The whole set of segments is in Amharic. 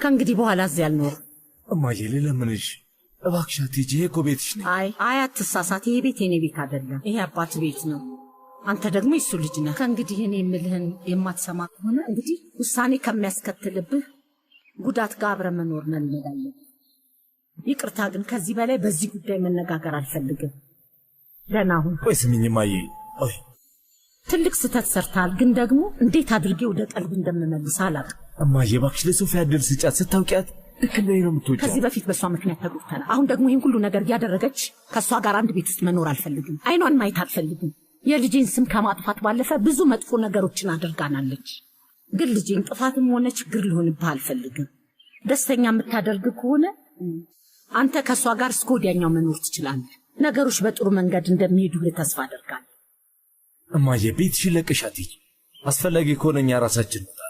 ከእንግዲህ በኋላ እዚህ አልኖርም። እማዬ ልለምንሽ እባክሽ አትሂጂ። ይሄ እኮ ቤትሽ ነው። አይ አትሳሳት። ይሄ ቤት የኔ ቤት አይደለም። ይሄ አባት ቤት ነው። አንተ ደግሞ የሱ ልጅ ነህ። ከእንግዲህ እኔ የምልህን የማትሰማ ከሆነ እንግዲህ ውሳኔ ከሚያስከትልብህ ጉዳት ጋር አብረን መኖር እንላለን። ይቅርታ ግን ከዚህ በላይ በዚህ ጉዳይ መነጋገር አልፈልግም። ደህና ሁን። ቆይ ስሚኝ እማዬ፣ ትልቅ ስህተት ሰርተሃል፣ ግን ደግሞ እንዴት አድርጌ ወደ ቀልብ እንደምመልስ አላውቅም። እማዬ እባክሽ ለሶፊያ ዕድል ስጫት። ስታውቂያት ልክ እንደ እኔ ነው የምትወጂው። ከዚህ በፊት በእሷ ምክንያት ተጎድተናል። አሁን ደግሞ ይህን ሁሉ ነገር እያደረገች ከእሷ ጋር አንድ ቤት ውስጥ መኖር አልፈልግም። አይኗን ማየት አልፈልግም። የልጄን ስም ከማጥፋት ባለፈ ብዙ መጥፎ ነገሮችን አድርጋናለች። ግን ልጄን ጥፋትም ሆነ ችግር ሊሆንብህ አልፈልግም። ደስተኛ የምታደርግ ከሆነ አንተ ከእሷ ጋር እስከ ወዲያኛው መኖር ትችላለህ። ነገሮች በጥሩ መንገድ እንደሚሄዱልህ ተስፋ አደርጋለሁ። እማዬ ቤትሽን ለቀሽ አትሂጂ። አስፈላጊ ከሆነ እኛ ራሳችን እንወጣለን።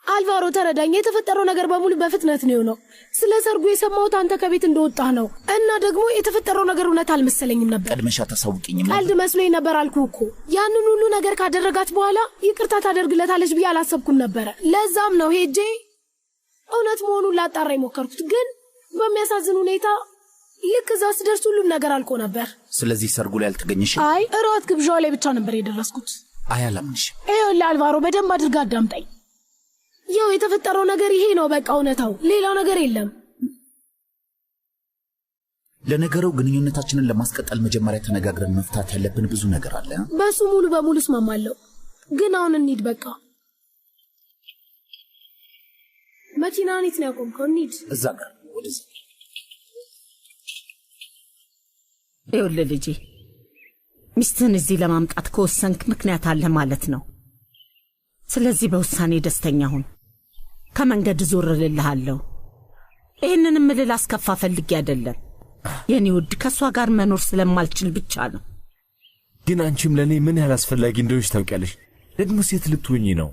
አልቫሮ ተረዳኝ። የተፈጠረው ነገር በሙሉ በፍጥነት ነው የሆነው። ስለ ሰርጉ የሰማሁት አንተ ከቤት እንደወጣህ ነው። እና ደግሞ የተፈጠረው ነገር እውነት አልመሰለኝም ነበር። ቀድመሻ ታሳውቂኝም ነበር። ቀልድ መስሎኝ ነበር አልኩህ እኮ። ያንን ሁሉ ነገር ካደረጋት በኋላ ይቅርታ ታደርግለታለች ብዬ አላሰብኩም ነበረ። ለዛም ነው ሄጄ እውነት መሆኑን ላጣራ የሞከርኩት። ግን በሚያሳዝን ሁኔታ ልክ እዛ ስደርስ ሁሉም ነገር አልቆ ነበር። ስለዚህ ሰርጉ ላይ አልተገኘሽም? አይ እራት ግብዣው ላይ ብቻ ነበር የደረስኩት። አያላምንሽም። ይኸውልህ አልቫሮ በደንብ አድርጋ አዳምጠኝ። ያው የተፈጠረው ነገር ይሄ ነው በቃ እውነታው፣ ሌላው ነገር የለም። ለነገሩ ግንኙነታችንን ለማስቀጠል መጀመሪያ ተነጋግረን መፍታት ያለብን ብዙ ነገር አለ። በሱ ሙሉ በሙሉ እስማማለሁ። ግን አሁን እንሂድ በቃ። መኪናን የት ነው ያቆምከው? እንሂድ። እዛ ጋር ወደዚህ። ይኸውልህ ልጄ፣ ሚስትህን እዚህ ለማምጣት ከወሰንክ ምክንያት አለ ማለት ነው። ስለዚህ በውሳኔ ደስተኛ ሁን። ከመንገድ ዞር እልልሃለሁ። ይህንን እምልህ ላስከፋ ፈልጌ አይደለም የኔ ውድ፣ ከእሷ ጋር መኖር ስለማልችል ብቻ ነው። ግን አንቺም ለእኔ ምን ያህል አስፈላጊ እንደሆንሽ ታውቂያለሽ። ደግሞ ሴት ልትሆኚ ነው።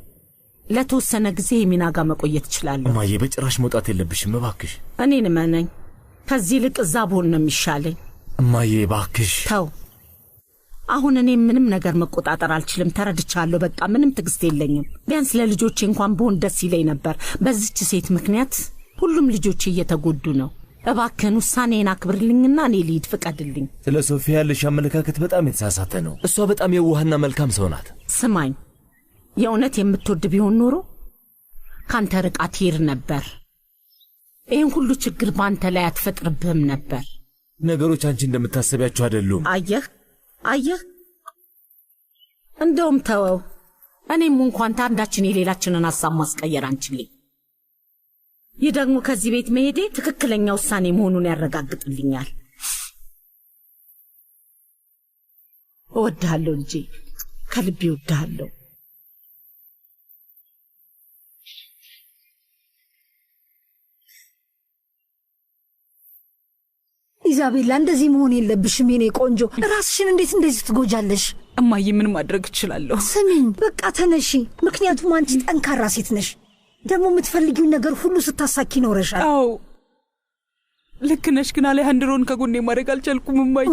ለተወሰነ ጊዜ የሚና ጋር መቆየት እችላለሁ። እማዬ በጭራሽ መውጣት የለብሽም እባክሽ። እኔን እመነኝ፣ ከዚህ ይልቅ እዛ ብሆን ነው የሚሻለኝ። እማዬ እባክሽ ተው። አሁን እኔ ምንም ነገር መቆጣጠር አልችልም። ተረድቻለሁ። በቃ ምንም ትዕግስት የለኝም። ቢያንስ ለልጆቼ እንኳን ብሆን ደስ ይለኝ ነበር። በዚች ሴት ምክንያት ሁሉም ልጆቼ እየተጎዱ ነው። እባክህን ውሳኔን አክብርልኝና እኔ ልሂድ፣ ፍቀድልኝ። ስለ ሶፊያ ያለሽ አመለካከት በጣም የተሳሳተ ነው። እሷ በጣም የዋህና መልካም ሰው ናት። ስማኝ፣ የእውነት የምትወድ ቢሆን ኖሮ ካንተ ርቃ ትሄድ ነበር። ይህን ሁሉ ችግር በአንተ ላይ አትፈጥርብህም ነበር። ነገሮች አንቺ እንደምታሰቢያቸው አይደሉም። አየህ፣ እንደውም ተወው። እኔም እንኳን አንዳችን የሌላችንን ሐሳብ ማስቀየር አንችልም። ይህ ደግሞ ከዚህ ቤት መሄዴ ትክክለኛ ውሳኔ መሆኑን ያረጋግጥልኛል። እወድሃለሁ ልጄ፣ ከልቤ እወድሃለሁ። ኢዛቤላ እንደዚህ መሆን የለብሽም የኔ ቆንጆ። ራስሽን እንዴት እንደዚህ ትጎጃለሽ? እማዬ ምን ማድረግ እችላለሁ? ስሚኝ በቃ ተነሺ። ምክንያቱም አንቺ ጠንካራ ሴት ነሽ። ደግሞ የምትፈልጊውን ነገር ሁሉ ስታሳኪ ኖረሻል። አዎ ልክ ነሽ፣ ግን አሌሃንድሮን ከጎኔ ማድረግ አልቻልኩም እማዬ።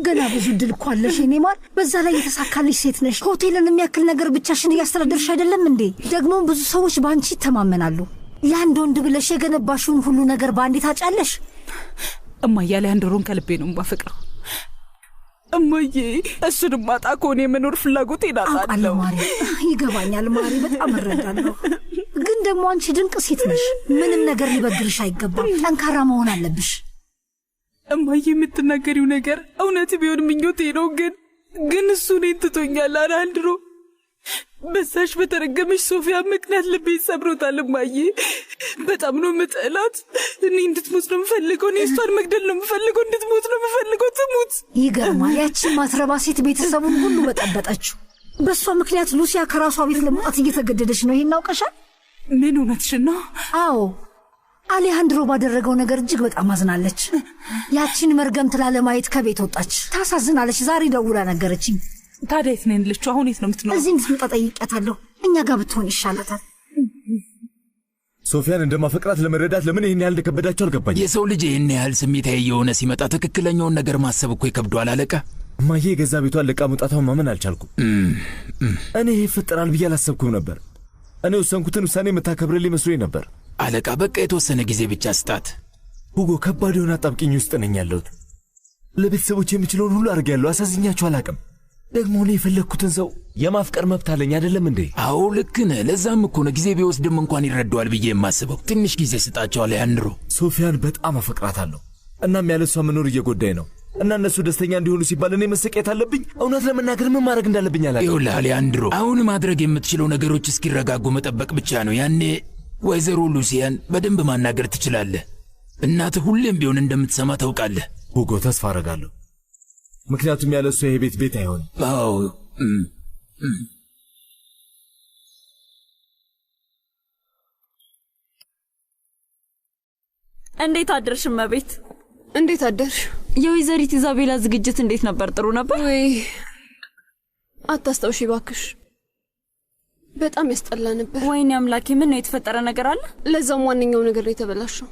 ገና ብዙ ድል እኮ አለሽ የኔ ማር። በዛ ላይ የተሳካልሽ ሴት ነሽ። ሆቴልን የሚያክል ነገር ብቻሽን እያስተዳደርሽ አይደለም እንዴ? ደግሞም ብዙ ሰዎች በአንቺ ይተማመናሉ። ለአንድ ወንድ ብለሽ የገነባሽውን ሁሉ ነገር በአንዴ ታጫለሽ። እማዬ አሌሃንድሮን ከልቤ ነው የማፈቅረው። እማዬ እሱን ማጣ ከሆነ የመኖር ፍላጎቴን አጣለሁ። ማሪ ይገባኛል ማሪ፣ በጣም እረዳለሁ። ግን ደግሞ አንቺ ድንቅ ሴት ነሽ። ምንም ነገር ሊበግርሽ አይገባም። ጠንካራ መሆን አለብሽ። እማዬ የምትናገሪው ነገር እውነት ቢሆን ምኞቴ ነው። ግን እሱ እኔን ትቶኛል። አሌሃንድሮ በዛሽ በተረገመች ሶፊያ ምክንያት ልቤን ሰብሮታል። እማዬ በጣም ነው የምጠላት። እኔ እንድትሞት ነው የምፈልገው። እኔ እሷን መግደል ነው የምፈልገው። እንድትሞት ነው የምፈልገው። ትሙት። ይገርማል። ያቺን ማትረባ ሴት ቤተሰቡን ሁሉ በጠበጠችው። በእሷ ምክንያት ሉሲያ ከራሷ ቤት ለመውጣት እየተገደደች ነው። ይሄን አውቀሻል? ምን እውነትሽን ነው? አዎ አሌሃንድሮ ባደረገው ነገር እጅግ በጣም አዝናለች። ያቺን መርገምት ላለማየት ከቤት ወጣች። ታሳዝናለች። ዛሬ ደውላ ነገረችኝ። ታዲያ የት ነው ያለችው? አሁን የት ነው የምትኖረው? እዚህ እንድትመጣ ጠይቄያታለሁ። እኛ ጋር ብትሆን ይሻላታል። ሶፊያን እንደማፈቅራት ለመረዳት ለምን ይህን ያህል እንደከበዳቸው አልገባኝም። የሰው ልጅ ይህን ያህል ስሜታዊ የሆነ ሲመጣ ትክክለኛውን ነገር ማሰብ እኮ ይከብደዋል አለቃ። እማዬ የገዛ ቤቷን ለቃ መውጣቷን ማመን አልቻልኩም። እኔ ይህ ይፈጠራል ብዬ አላሰብኩም ነበር። እኔ ወሰንኩትን ውሳኔ የምታከብርልኝ መስሎኝ ነበር። አለቃ በቃ የተወሰነ ጊዜ ብቻ ስጣት። ሁጎ ከባድ የሆነ አጣብቂኝ ውስጥ ነኝ ያለሁት። ለቤተሰቦች የምችለውን ሁሉ አድርጌያለሁ። አሳዝኛቸው አላቅም። ደግሞ እኔ የፈለግኩትን ሰው የማፍቀር መብት አለኝ አይደለም እንዴ? አዎ ልክ ነህ። ለዛም እኮ ነው ጊዜ ቢወስድም እንኳን ይረዳዋል ብዬ የማስበው። ትንሽ ጊዜ ስጣቸው አሌሃንድሮ። ሶፊያን በጣም አፈቅራታለሁ። እናም ያለሷ መኖር እየጎዳኝ ነው እና እነሱ ደስተኛ እንዲሆኑ ሲባል እኔ መሰቀየት አለብኝ? እውነት ለመናገር ምን ማድረግ እንዳለብኝ አላውቅም። ይኸውልህ አሌሃንድሮ፣ አሁን ማድረግ የምትችለው ነገሮች እስኪረጋጉ መጠበቅ ብቻ ነው። ያኔ ወይዘሮ ሉሲያን በደንብ ማናገር ትችላለህ። እናትህ ሁሌም ቢሆን እንደምትሰማ ታውቃለህ። ሁጎ ተስፋ አደርጋለሁ። ምክንያቱም ያለሷ ይሄ ቤት አይሆንም። አዎ እንዴት አደርሽ እመቤት? እንዴት አደርሽ? የወይዘሪት ኢዛቤላ ዝግጅት እንዴት ነበር? ጥሩ ነበር ወይ? አታስታውሺ ባክሽ፣ በጣም ያስጠላ ነበር። ወይኔ አምላኬ፣ ምን ነው የተፈጠረ ነገር አለ? ለዛም ዋነኛው ነገር የተበላሸው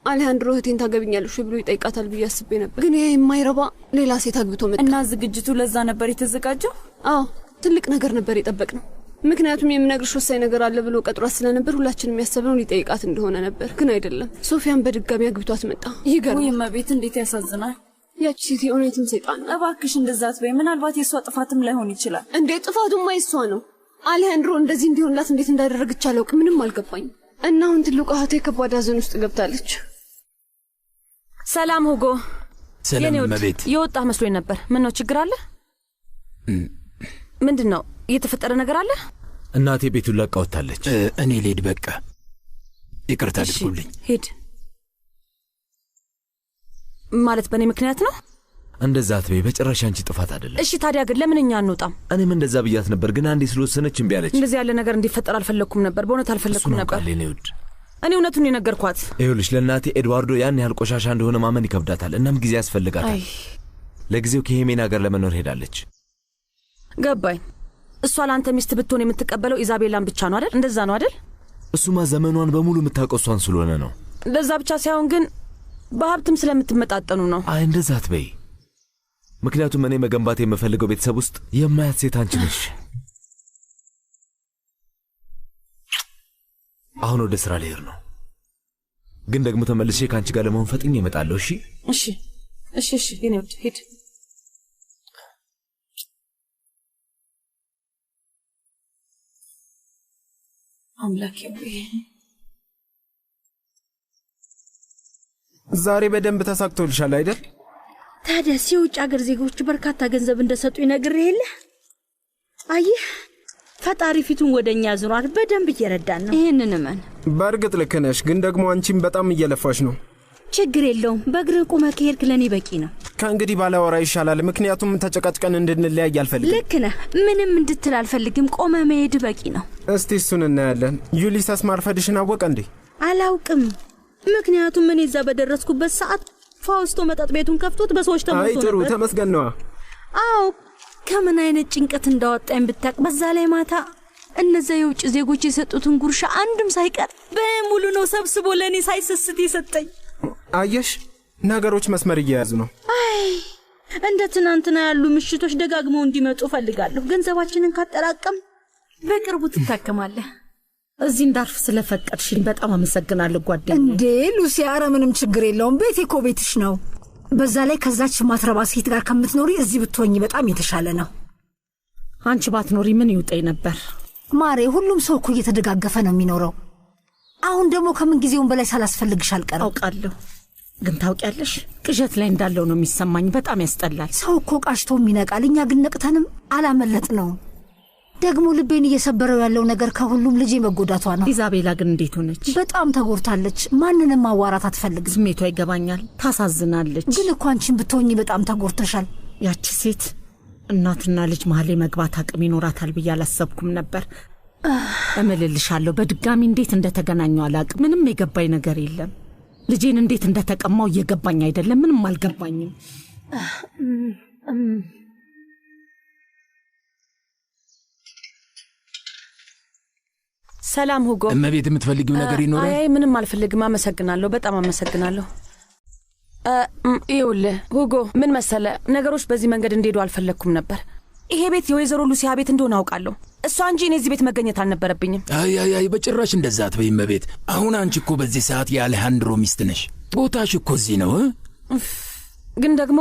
አሌሃንድሮ እህቴን ታገብኛለሽ ብሎ ይጠይቃታል ብዬ አስቤ ነበር፣ ግን ይሄ የማይረባ ሌላ ሴት አግብቶ መጣ። እና ዝግጅቱ ለዛ ነበር የተዘጋጀው? አዎ ትልቅ ነገር ነበር የጠበቅነው። ምክንያቱም የምነግርሽ ወሳኝ ነገር አለ ብሎ ቀጥሯት ስለነበር ሁላችንም ያሰብነው ሊጠይቃት እንደሆነ ነበር፣ ግን አይደለም። ሶፊያን በድጋሚ አግብቷት መጣ። ይገርም። ወይ እመቤት፣ እንዴት ያሳዝናል። ያቺ ሴት የእውነትም ሰይጣን ነው። እባክሽ እንደዛ አትበይ። ምናልባት የሷ ጥፋትም ላይሆን ይችላል። እንዴ ጥፋቱማ የሷ ነው። አሌሃንድሮ እንደዚህ እንዲሆንላት እንዴት እንዳደረገች አላውቅም። ምንም አልገባኝም። እና አሁን ትልቁ እህቴ ከባድ ሐዘን ውስጥ ገብታለች። ሰላም ሁጎ። ሰላም እመቤት። የወጣ መስሎኝ ነበር። ምን ነው ችግር አለ? ምንድነው የተፈጠረ ነገር አለ? እናቴ ቤቱን ለቃ ወጣለች። እኔ ልሄድ በቃ። ይቅርታ አድርጉልኝ። ሄድ ማለት በእኔ ምክንያት ነው? እንደዛ አትበይ፣ በጭራሽ አንቺ ጥፋት አይደለም። እሺ ታዲያ ግን ለምን እኛ አንወጣም? እኔም እንደዛ ብያት ነበር፣ ግን አንዴ ስለወሰነች እምቢ አለች። እንደዚህ ያለ ነገር እንዲፈጠር አልፈለኩም ነበር። በእውነት አልፈለኩም ነበር። እኔ እውነቱን የነገርኳት። ይኸውልሽ ለእናቴ ኤድዋርዶ ያን ያህል ቆሻሻ እንደሆነ ማመን ይከብዳታል። እናም ጊዜ ያስፈልጋታል። ለጊዜው ከሄሜና ጋር ለመኖር ሄዳለች። ገባኝ። እሷ ለአንተ ሚስት ብትሆን የምትቀበለው ኢዛቤላን ብቻ ነው አይደል? እንደዛ ነው አይደል? እሱማ ዘመኗን በሙሉ የምታውቀው እሷን ስለሆነ ነው። ለዛ ብቻ ሳይሆን ግን በሀብትም ስለምትመጣጠኑ ነው። አይ እንደዛ አትበይ። ምክንያቱም እኔ መገንባት የምፈልገው ቤተሰብ ውስጥ የማያት ሴት አንቺ ነሽ። አሁን ወደ ስራ ልሄድ ነው፣ ግን ደግሞ ተመልሼ ከአንቺ ጋር ለመሆን ፈጥኜ እመጣለሁ። እሺ እሺ እሺ እሺ። የኔ ውድ ሂድ። አምላኬ ሆይ ዛሬ በደንብ ተሳክቶልሻል አይደል? ታዲያ የውጭ ሀገር ዜጎች በርካታ ገንዘብ እንደሰጡ ይነግርህ የለ? አየህ፣ ፈጣሪ ፊቱን ወደኛ አዙሯል። በደንብ እየረዳን ነው። ይሄንን እመን። በእርግጥ ልክ ነሽ፣ ግን ደግሞ አንቺም በጣም እየለፋሽ ነው። ችግር የለውም። በእግርህ ቆመህ ከሄድክ ለእኔ በቂ ነው። ከእንግዲህ ባላወራ ይሻላል፣ ምክንያቱም ተጨቃጭቀን እንድንለያይ አልፈልግም። ልክ ነህ። ምንም እንድትል አልፈልግም። ቆመህ መሄድ በቂ ነው። እስቲ እሱን እናያለን። ዩሊሳስ ማርፈድሽን አወቀ እንዴ? አላውቅም፣ ምክንያቱም እኔ እዛ በደረስኩበት ሰዓት ፋውስቶ መጠጥ ቤቱን ከፍቶት በሰዎች ተሞልቶ ነበር። አይ ጥሩ፣ ተመስገን ነዋ። አዎ፣ ከምን አይነት ጭንቀት እንዳወጣኝ ብታቅ። በዛ ላይ ማታ እነዛ የውጭ ዜጎች የሰጡትን ጉርሻ አንድም ሳይቀር በሙሉ ነው ሰብስቦ ለእኔ ሳይሰስት የሰጠኝ። አየሽ፣ ነገሮች መስመር እየያዙ ነው። አይ እንደ ትናንትና ያሉ ምሽቶች ደጋግመው እንዲመጡ ፈልጋለሁ። ገንዘባችንን ካጠራቀም በቅርቡ ትታከማለህ። እዚህ እንዳርፍ ስለፈቀድሽኝ በጣም አመሰግናለሁ ጓደኛዬ። እንዴ ሉሲያ፣ ኧረ ምንም ችግር የለውም። ቤቴ እኮ ቤትሽ ነው። በዛ ላይ ከዛች ማትረባ ሴት ጋር ከምትኖሪ እዚህ ብትሆኝ በጣም የተሻለ ነው። አንቺ ባትኖሪ ምን ይውጠኝ ነበር? ማሬ፣ ሁሉም ሰው እኮ እየተደጋገፈ ነው የሚኖረው። አሁን ደግሞ ከምን ጊዜውም በላይ ሳላስፈልግሽ አልቀርም። አውቃለሁ፣ ግን ታውቂያለሽ፣ ቅዠት ላይ እንዳለው ነው የሚሰማኝ። በጣም ያስጠላል። ሰው እኮ ቃሽቶም ይነቃል። እኛ ግን ነቅተንም አላመለጥ ነው። ደግሞ ልቤን እየሰበረው ያለው ነገር ከሁሉም ልጄ መጎዳቷ ነው። ኢዛቤላ ግን እንዴት ሆነች? በጣም ተጎድታለች። ማንንም ማዋራት አትፈልግም። ስሜቷ ይገባኛል። ታሳዝናለች። ግን እኮ አንቺን ብትሆኚ በጣም ተጎድተሻል። ያቺ ሴት እናትና ልጅ መሀል መግባት አቅም ይኖራታል ብዬ አላሰብኩም ነበር። እምልልሻለሁ፣ በድጋሚ እንዴት እንደተገናኙ አላቅም። ምንም የገባኝ ነገር የለም። ልጄን እንዴት እንደተቀማው እየገባኝ አይደለም። ምንም አልገባኝም። ሰላም ሁጎ። እመቤት የምትፈልጊው ነገር ይኖራል? አይ ምንም አልፈልግም። አመሰግናለሁ፣ በጣም አመሰግናለሁ። ይኸውልህ ሁጎ፣ ምን መሰለ፣ ነገሮች በዚህ መንገድ እንዲሄዱ አልፈለግኩም ነበር። ይሄ ቤት የወይዘሮ ሉሲያ ቤት እንደሆነ አውቃለሁ። እሷ እንጂ እኔ እዚህ ቤት መገኘት አልነበረብኝም። አይ በጭራሽ እንደዛ አትበይም እመቤት። አሁን አንቺ እኮ በዚህ ሰዓት የአሌሃንድሮ ሚስት ነሽ። ቦታሽ እኮ እዚህ ነው። ግን ደግሞ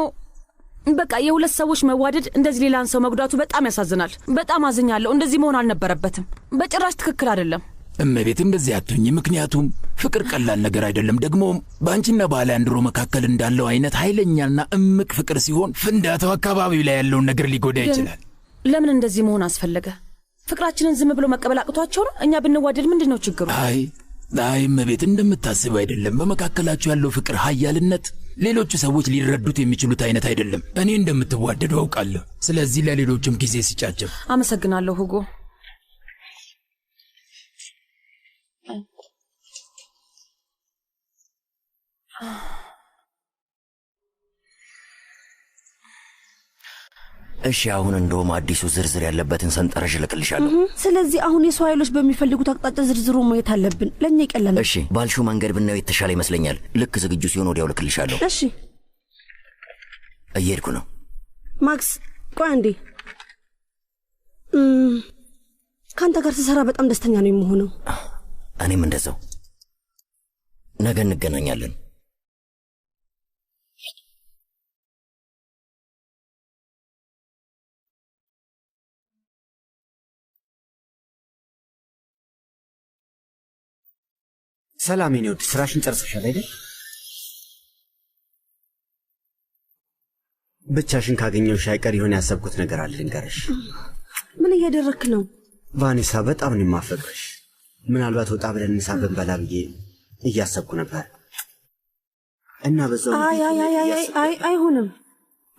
በቃ የሁለት ሰዎች መዋደድ እንደዚህ ሌላን ሰው መጉዳቱ በጣም ያሳዝናል። በጣም አዝኛለሁ። እንደዚህ መሆን አልነበረበትም። በጭራሽ ትክክል አይደለም። እመቤት እንደዚህ አትሁኝ። ምክንያቱም ፍቅር ቀላል ነገር አይደለም። ደግሞ በአንቺና በአሌሃንድሮ መካከል እንዳለው አይነት ኃይለኛና እምቅ ፍቅር ሲሆን ፍንዳታው አካባቢው ላይ ያለውን ነገር ሊጎዳ ይችላል። ለምን እንደዚህ መሆን አስፈለገ? ፍቅራችንን ዝም ብሎ መቀበል አቅቷቸው ነው? እኛ ብንዋደድ ምንድነው ችግሩ? አይ እመቤት እንደምታስብ አይደለም። በመካከላችሁ ያለው ፍቅር ኃያልነት ሌሎቹ ሰዎች ሊረዱት የሚችሉት አይነት አይደለም። እኔ እንደምትዋደዱ አውቃለሁ። ስለዚህ ለሌሎችም ጊዜ ሲጫጭም። አመሰግናለሁ ሁጎ። እሺ አሁን እንደውም አዲሱ ዝርዝር ያለበትን ሰንጠረዥ ልክልሻለሁ። ስለዚህ አሁን የሰው ኃይሎች በሚፈልጉት አቅጣጫ ዝርዝሩ ማየት አለብን። ለኛ ይቀላል። እሺ ባልሽው መንገድ ብናየው የተሻለ ይመስለኛል። ልክ ዝግጁ ሲሆን ወዲያው ልክልሻለሁ። እሺ እየሄድኩ ነው። ማክስ ቆይ አንዴ። ካንተ ጋር ስሰራ በጣም ደስተኛ ነው የምሆነው። እኔም እንደዛው። ነገ እንገናኛለን። ሰላም የኔ ውድ፣ ስራሽን ጨርሰሻል አይደል? ብቻሽን ካገኘሁሽ አይቀር የሆነ ያሰብኩት ነገር አለ ልንገርሽ። ምን እያደረክ ነው? ቫኔሳ በጣም ነው የማፈቅርሽ። ምናልባት ወጣ ብለን ምሳ ብንበላ ብዬ እያሰብኩ ነበር እና በዛው አይሆንም።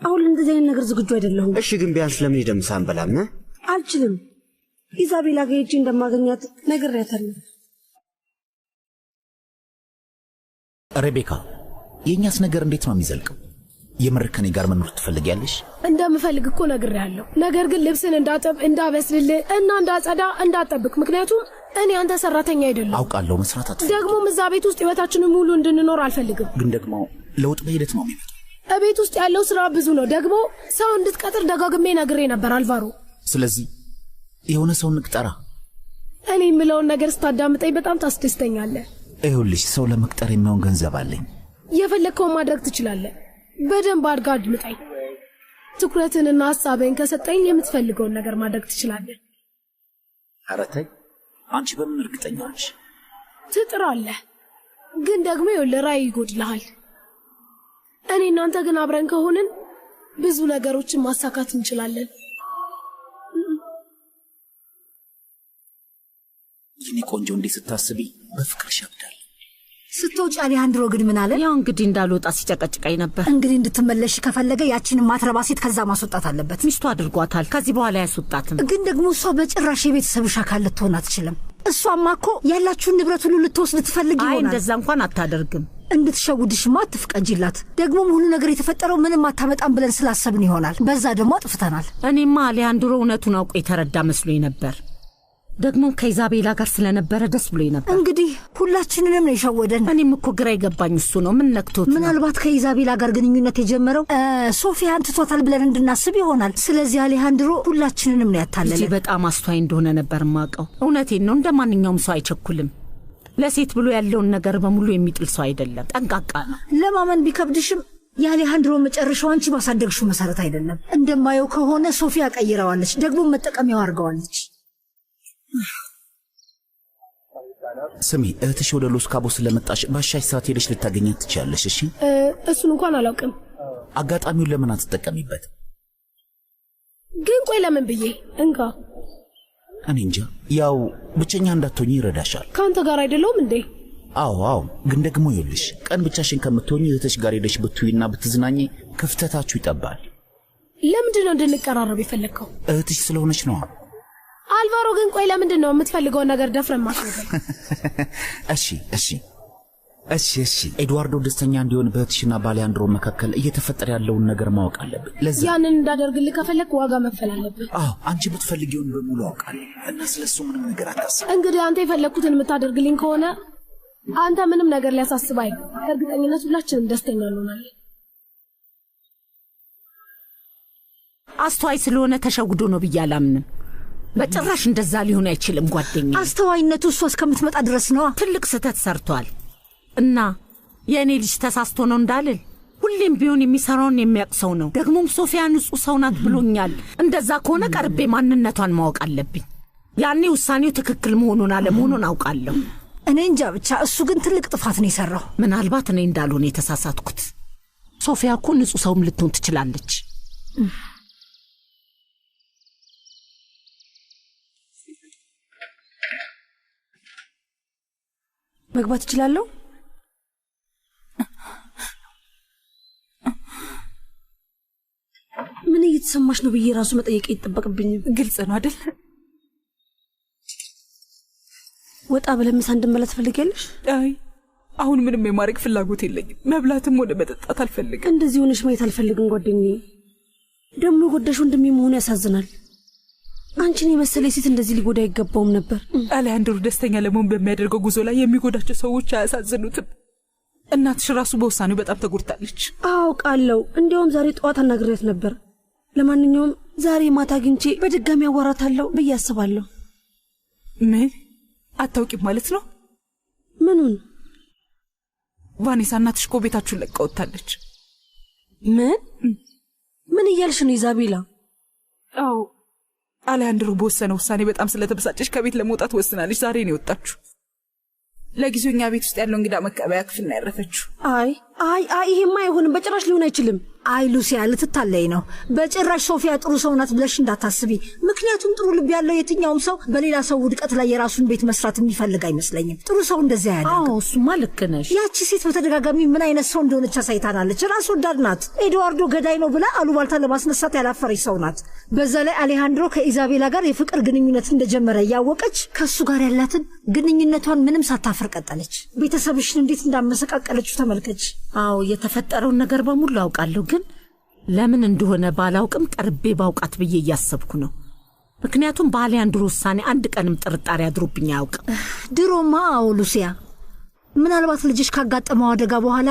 አሁን እንደዚህ አይነት ነገር ዝግጁ አይደለሁም። እሺ ግን ቢያንስ ለምን ሄደን ምሳ እንበላም? አልችልም። ኢዛቤላ ጋር ሄጄ እንደማገኛት ነግሬያታለሁ። ሬቤካ የኛስ ነገር እንዴት ነው የሚዘልቀው? የምር ከኔ ጋር መኖር ትፈልጊያለሽ? እንደምፈልግ እኮ ነግሬያለሁ። ነገር ግን ልብስን እንዳጠብ፣ እንዳበስልልህ እና እንዳጸዳ እንዳጠብቅ። ምክንያቱም እኔ አንተ ሰራተኛ አይደለም። አውቃለሁ መስራት አትፈልጊም። ደግሞ እዛ ቤት ውስጥ ህይወታችንን ሙሉ እንድንኖር አልፈልግም። ግን ደግሞ ለውጥ በሂደት ነው የሚመጣው። ቤት ውስጥ ያለው ስራ ብዙ ነው። ደግሞ ሰው እንድትቀጥር ደጋግሜ ነግሬ ነበር አልቫሮ። ስለዚህ የሆነ ሰው እንቅጠራ። እኔ የምለውን ነገር ስታዳምጠኝ በጣም ታስደስተኛለህ። ይኸውልሽ ሰው ለመቅጠር የሚሆን ገንዘብ አለኝ። የፈለግከውን ማድረግ ትችላለህ። በደንብ አድርጋ አድምጠኝ። ትኩረትንና ሀሳብህን ከሰጠኝ የምትፈልገውን ነገር ማድረግ ትችላለህ። ኧረ ተይ፣ አንቺ በምን እርግጠኛ ነሽ? ትጥራለህ፣ ግን ደግሞ ይኸውልህ ራዕይ ይጎድልሃል። እኔ እናንተ ግን አብረን ከሆንን ብዙ ነገሮችን ማሳካት እንችላለን። የኔ ቆንጆ እንዴት ስታስቢ በፍቅር ሸብዳል። ስትወጪ አሌሃንድሮ ግን ምን አለ? ያው እንግዲህ እንዳልወጣ ሲጨቀጭቀኝ ነበር። እንግዲህ እንድትመለሽ ከፈለገ ያችንን ማትረባ ሴት ከዛ ማስወጣት አለበት። ሚስቱ አድርጓታል። ከዚህ በኋላ ያስወጣትም። ግን ደግሞ እሷ በጭራሽ የቤተሰብሽ አካል ልትሆን አትችልም። እሷማ እኮ ያላችሁን ንብረት ሁሉ ልትወስድ ትፈልግ ይሆናል። አይ እንደዛ እንኳን አታደርግም። እንድትሸውድሽማ አትፍቀጂላት። ደግሞም ሁሉ ነገር የተፈጠረው ምንም አታመጣም ብለን ስላሰብን ይሆናል። በዛ ደግሞ አጥፍተናል። እኔማ አሌሃንድሮ እውነቱን አውቆ የተረዳ መስሎኝ ነበር። ደግሞ ከኢዛቤላ ጋር ስለነበረ ደስ ብሎኝ ነበር። እንግዲህ ሁላችንንም ነው የሸወደን። እኔም እኮ ግራ የገባኝ እሱ ነው። ምን ነክቶት? ምናልባት ከኢዛቤላ ጋር ግንኙነት የጀመረው ሶፊያን ትቶታል ብለን እንድናስብ ይሆናል። ስለዚህ አሌሃንድሮ ሁላችንንም ነው ያታለለ። እዚህ በጣም አስተዋይ እንደሆነ ነበር ማቀው። እውነቴን ነው። እንደ ማንኛውም ሰው አይቸኩልም። ለሴት ብሎ ያለውን ነገር በሙሉ የሚጥል ሰው አይደለም። ጠንቃቃ ነው። ለማመን ቢከብድሽም የአሌሃንድሮ መጨረሻው አንቺ ባሳደግሽው መሰረት አይደለም። እንደማየው ከሆነ ሶፊያ ቀይረዋለች፣ ደግሞ መጠቀሚያው አድርገዋለች። ስሚ እህትሽ ወደ ሎስ ካቦስ ስለመጣሽ ባሻሽ ሰዓት ሄደሽ ልታገኛት ትችያለሽ። እሺ እሱን እንኳን አላውቅም። አጋጣሚውን ለምን አትጠቀሚበት? ግን ቆይ ለምን ብዬ እንካ እኔ እንጃ። ያው ብቸኛ እንዳትሆኚ ይረዳሻል። ከአንተ ጋር አይደለሁም እንዴ? አዎ ግን ደግሞ ይኸውልሽ ቀን ብቻሽን ከምትሆኚ እህትሽ ጋር ሄደሽ ብትውይና ብትዝናኚ ክፍተታችሁ ይጠባል። ለምንድን ነው እንድንቀራረብ የፈለግከው? እህትሽ ስለሆነች ነው። አልቫሮ ግን ቆይ ለምንድን ነው የምትፈልገውን ነገር ደፍረን ማስረዳት? እሺ ኤድዋርዶ ደስተኛ እንዲሆን በእህትሽና በአሌሃንድሮ መካከል እየተፈጠረ ያለውን ነገር ማወቅ አለብን። ለዛ ያንን እንዳደርግልህ ከፈለክ ዋጋ መክፈል አለብህ። አዎ አንቺ ብትፈልጊውን በሙሉ አውቃለሁ እና ስለሱ ምንም ነገር አታስብ። እንግዲህ አንተ የፈለግኩትን የምታደርግልኝ ከሆነ አንተ ምንም ነገር ሊያሳስብ አይደለም። እርግጠኝነት ሁላችንም ደስተኛ እንሆናለን። አስተዋይ ስለሆነ ተሸጉዶ ነው ብዬ አላምንም። በጭራሽ እንደዛ ሊሆን አይችልም ጓደኛ። አስተዋይነቱ እሷ እስከምትመጣ ድረስ ነው። ትልቅ ስህተት ሰርቷል እና የእኔ ልጅ ተሳስቶ ነው እንዳልል ሁሌም ቢሆን የሚሰራውን የሚያቅሰው ነው። ደግሞም ሶፊያ ንጹህ ሰው ናት ብሎኛል። እንደዛ ከሆነ ቀርቤ ማንነቷን ማወቅ አለብኝ። ያኔ ውሳኔው ትክክል መሆኑን አለመሆኑን አውቃለሁ። እኔ እንጃ ብቻ እሱ ግን ትልቅ ጥፋት ነው የሰራው። ምናልባት እኔ እንዳልሆነ የተሳሳትኩት። ሶፊያ እኮ ንጹህ ሰውም ልትሆን ትችላለች። መግባት እችላለሁ? ምን እየተሰማሽ ነው ብዬ ራሱ መጠየቅ ይጠበቅብኝም። ግልጽ ነው አይደል? ወጣ ብለን ምሳ እንድንበላ ትፈልጊያለሽ? አይ አሁን ምንም የማድረግ ፍላጎት የለኝም። መብላትም ሆነ መጠጣት አልፈልግም። እንደዚህ ሆነሽ ማየት አልፈልግም ጓደኛዬ። ደግሞ ጎዳሽ ወንድሜ መሆኑ ያሳዝናል። አንቺን የመሰለ ሴት እንደዚህ ሊጎዳ አይገባውም ነበር። አሌሃንድሮ ደስተኛ ለመሆን በሚያደርገው ጉዞ ላይ የሚጎዳቸው ሰዎች አያሳዝኑትም። እናትሽ ራሱ በውሳኔው በጣም ተጎድታለች። አውቃለሁ። እንዲያውም ዛሬ ጠዋት አናግሬያት ነበር። ለማንኛውም ዛሬ ማታ አግኝቼ በድጋሚ አዋራታለሁ ብዬ አስባለሁ። ምን አታውቂም ማለት ነው? ምኑን? ቫኔሳ እናትሽ እኮ ቤታችሁን ለቃ ወጥታለች። ምን እያልሽ ነው ኢዛቤላ? አዎ አሌሃንድሮ በወሰነ ውሳኔ በጣም ስለተበሳጨች ከቤት ለመውጣት ወስናለች። ዛሬ ነው የወጣችሁ። ለጊዜው እኛ ቤት ውስጥ ያለው እንግዳ መቀበያ ክፍል ነው ያረፈችው። አይ ይሄማ አይሆንም፣ በጭራሽ ሊሆን አይችልም። አይ ሉሲያ ልትታለይ ነው። በጭራሽ ሶፊያ ጥሩ ሰው ናት ብለሽ እንዳታስቢ። ምክንያቱም ጥሩ ልብ ያለው የትኛውም ሰው በሌላ ሰው ውድቀት ላይ የራሱን ቤት መስራት የሚፈልግ አይመስለኝም። ጥሩ ሰው እንደዚያ ያደርግ። አዎ እሱማ ልክ ነሽ። ያቺ ሴት በተደጋጋሚ ምን አይነት ሰው እንደሆነች አሳይታናለች። ራስ ወዳድ ናት። ኤድዋርዶ ገዳይ ነው ብላ አሉባልታ ለማስነሳት ያላፈረች ሰው ናት። በዛ ላይ አሌሃንድሮ ከኢዛቤላ ጋር የፍቅር ግንኙነት እንደጀመረ እያወቀች ከሱ ጋር ያላትን ግንኙነቷን ምንም ሳታፈር ቀጠለች። ቤተሰብሽን እንዴት እንዳመሰቃቀለችው ተመልከች። አዎ የተፈጠረውን ነገር በሙሉ አውቃለሁ፣ ግን ለምን እንደሆነ ባላውቅም ቀርቤ ባውቃት ብዬ እያሰብኩ ነው። ምክንያቱም በአሌሃንድሮ ውሳኔ አንድ ቀንም ጥርጣሬ አድሮብኝ አያውቅም። ድሮማ አዎ ሉሲያ፣ ምናልባት ልጅሽ ካጋጠመው አደጋ በኋላ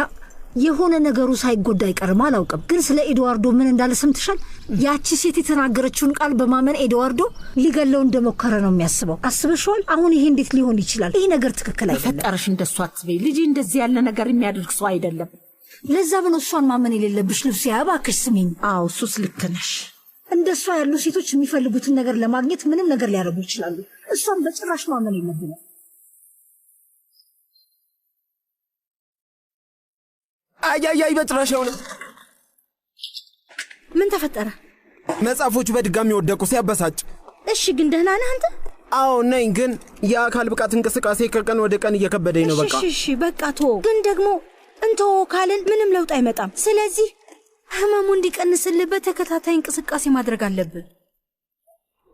የሆነ ነገሩ ሳይጎዳ አይቀርም። አላውቅም፣ ግን ስለ ኤድዋርዶ ምን እንዳለ ሰምተሻል? ያቺ ሴት የተናገረችውን ቃል በማመን ኤድዋርዶ ሊገለው እንደሞከረ ነው የሚያስበው። አስበሽዋል? አሁን ይሄ እንዴት ሊሆን ይችላል? ይሄ ነገር ትክክል አይደለም። ፈጠረሽ እንደሱ አትበይ። ልጅ እንደዚህ ያለ ነገር የሚያደርግ ሰው አይደለም። ለዛ ብሎ እሷን ማመን የሌለብሽ ሉሲያ፣ እባክሽ ስሚኝ። አዎ እሱስ ልክ ነሽ። እንደሷ ያሉ ሴቶች የሚፈልጉትን ነገር ለማግኘት ምንም ነገር ሊያደርጉ ይችላሉ። እሷን በጭራሽ ማመን የለብንም። አይ በጭራሽ አይሆንም። ምን ተፈጠረ? መጽሐፎቹ በድጋሚ ወደቁ፣ ሲያበሳጭ። እሺ ግን ደህና ነህ አንተ? አዎ ነኝ፣ ግን የአካል ብቃት እንቅስቃሴ ከቀን ወደ ቀን እየከበደኝ ነው። በቃ እሺ በቃ ቶ ግን ደግሞ እንተው ካልን ምንም ለውጥ አይመጣም። ስለዚህ ህመሙ እንዲቀንስልህ በተከታታይ እንቅስቃሴ ማድረግ አለብን።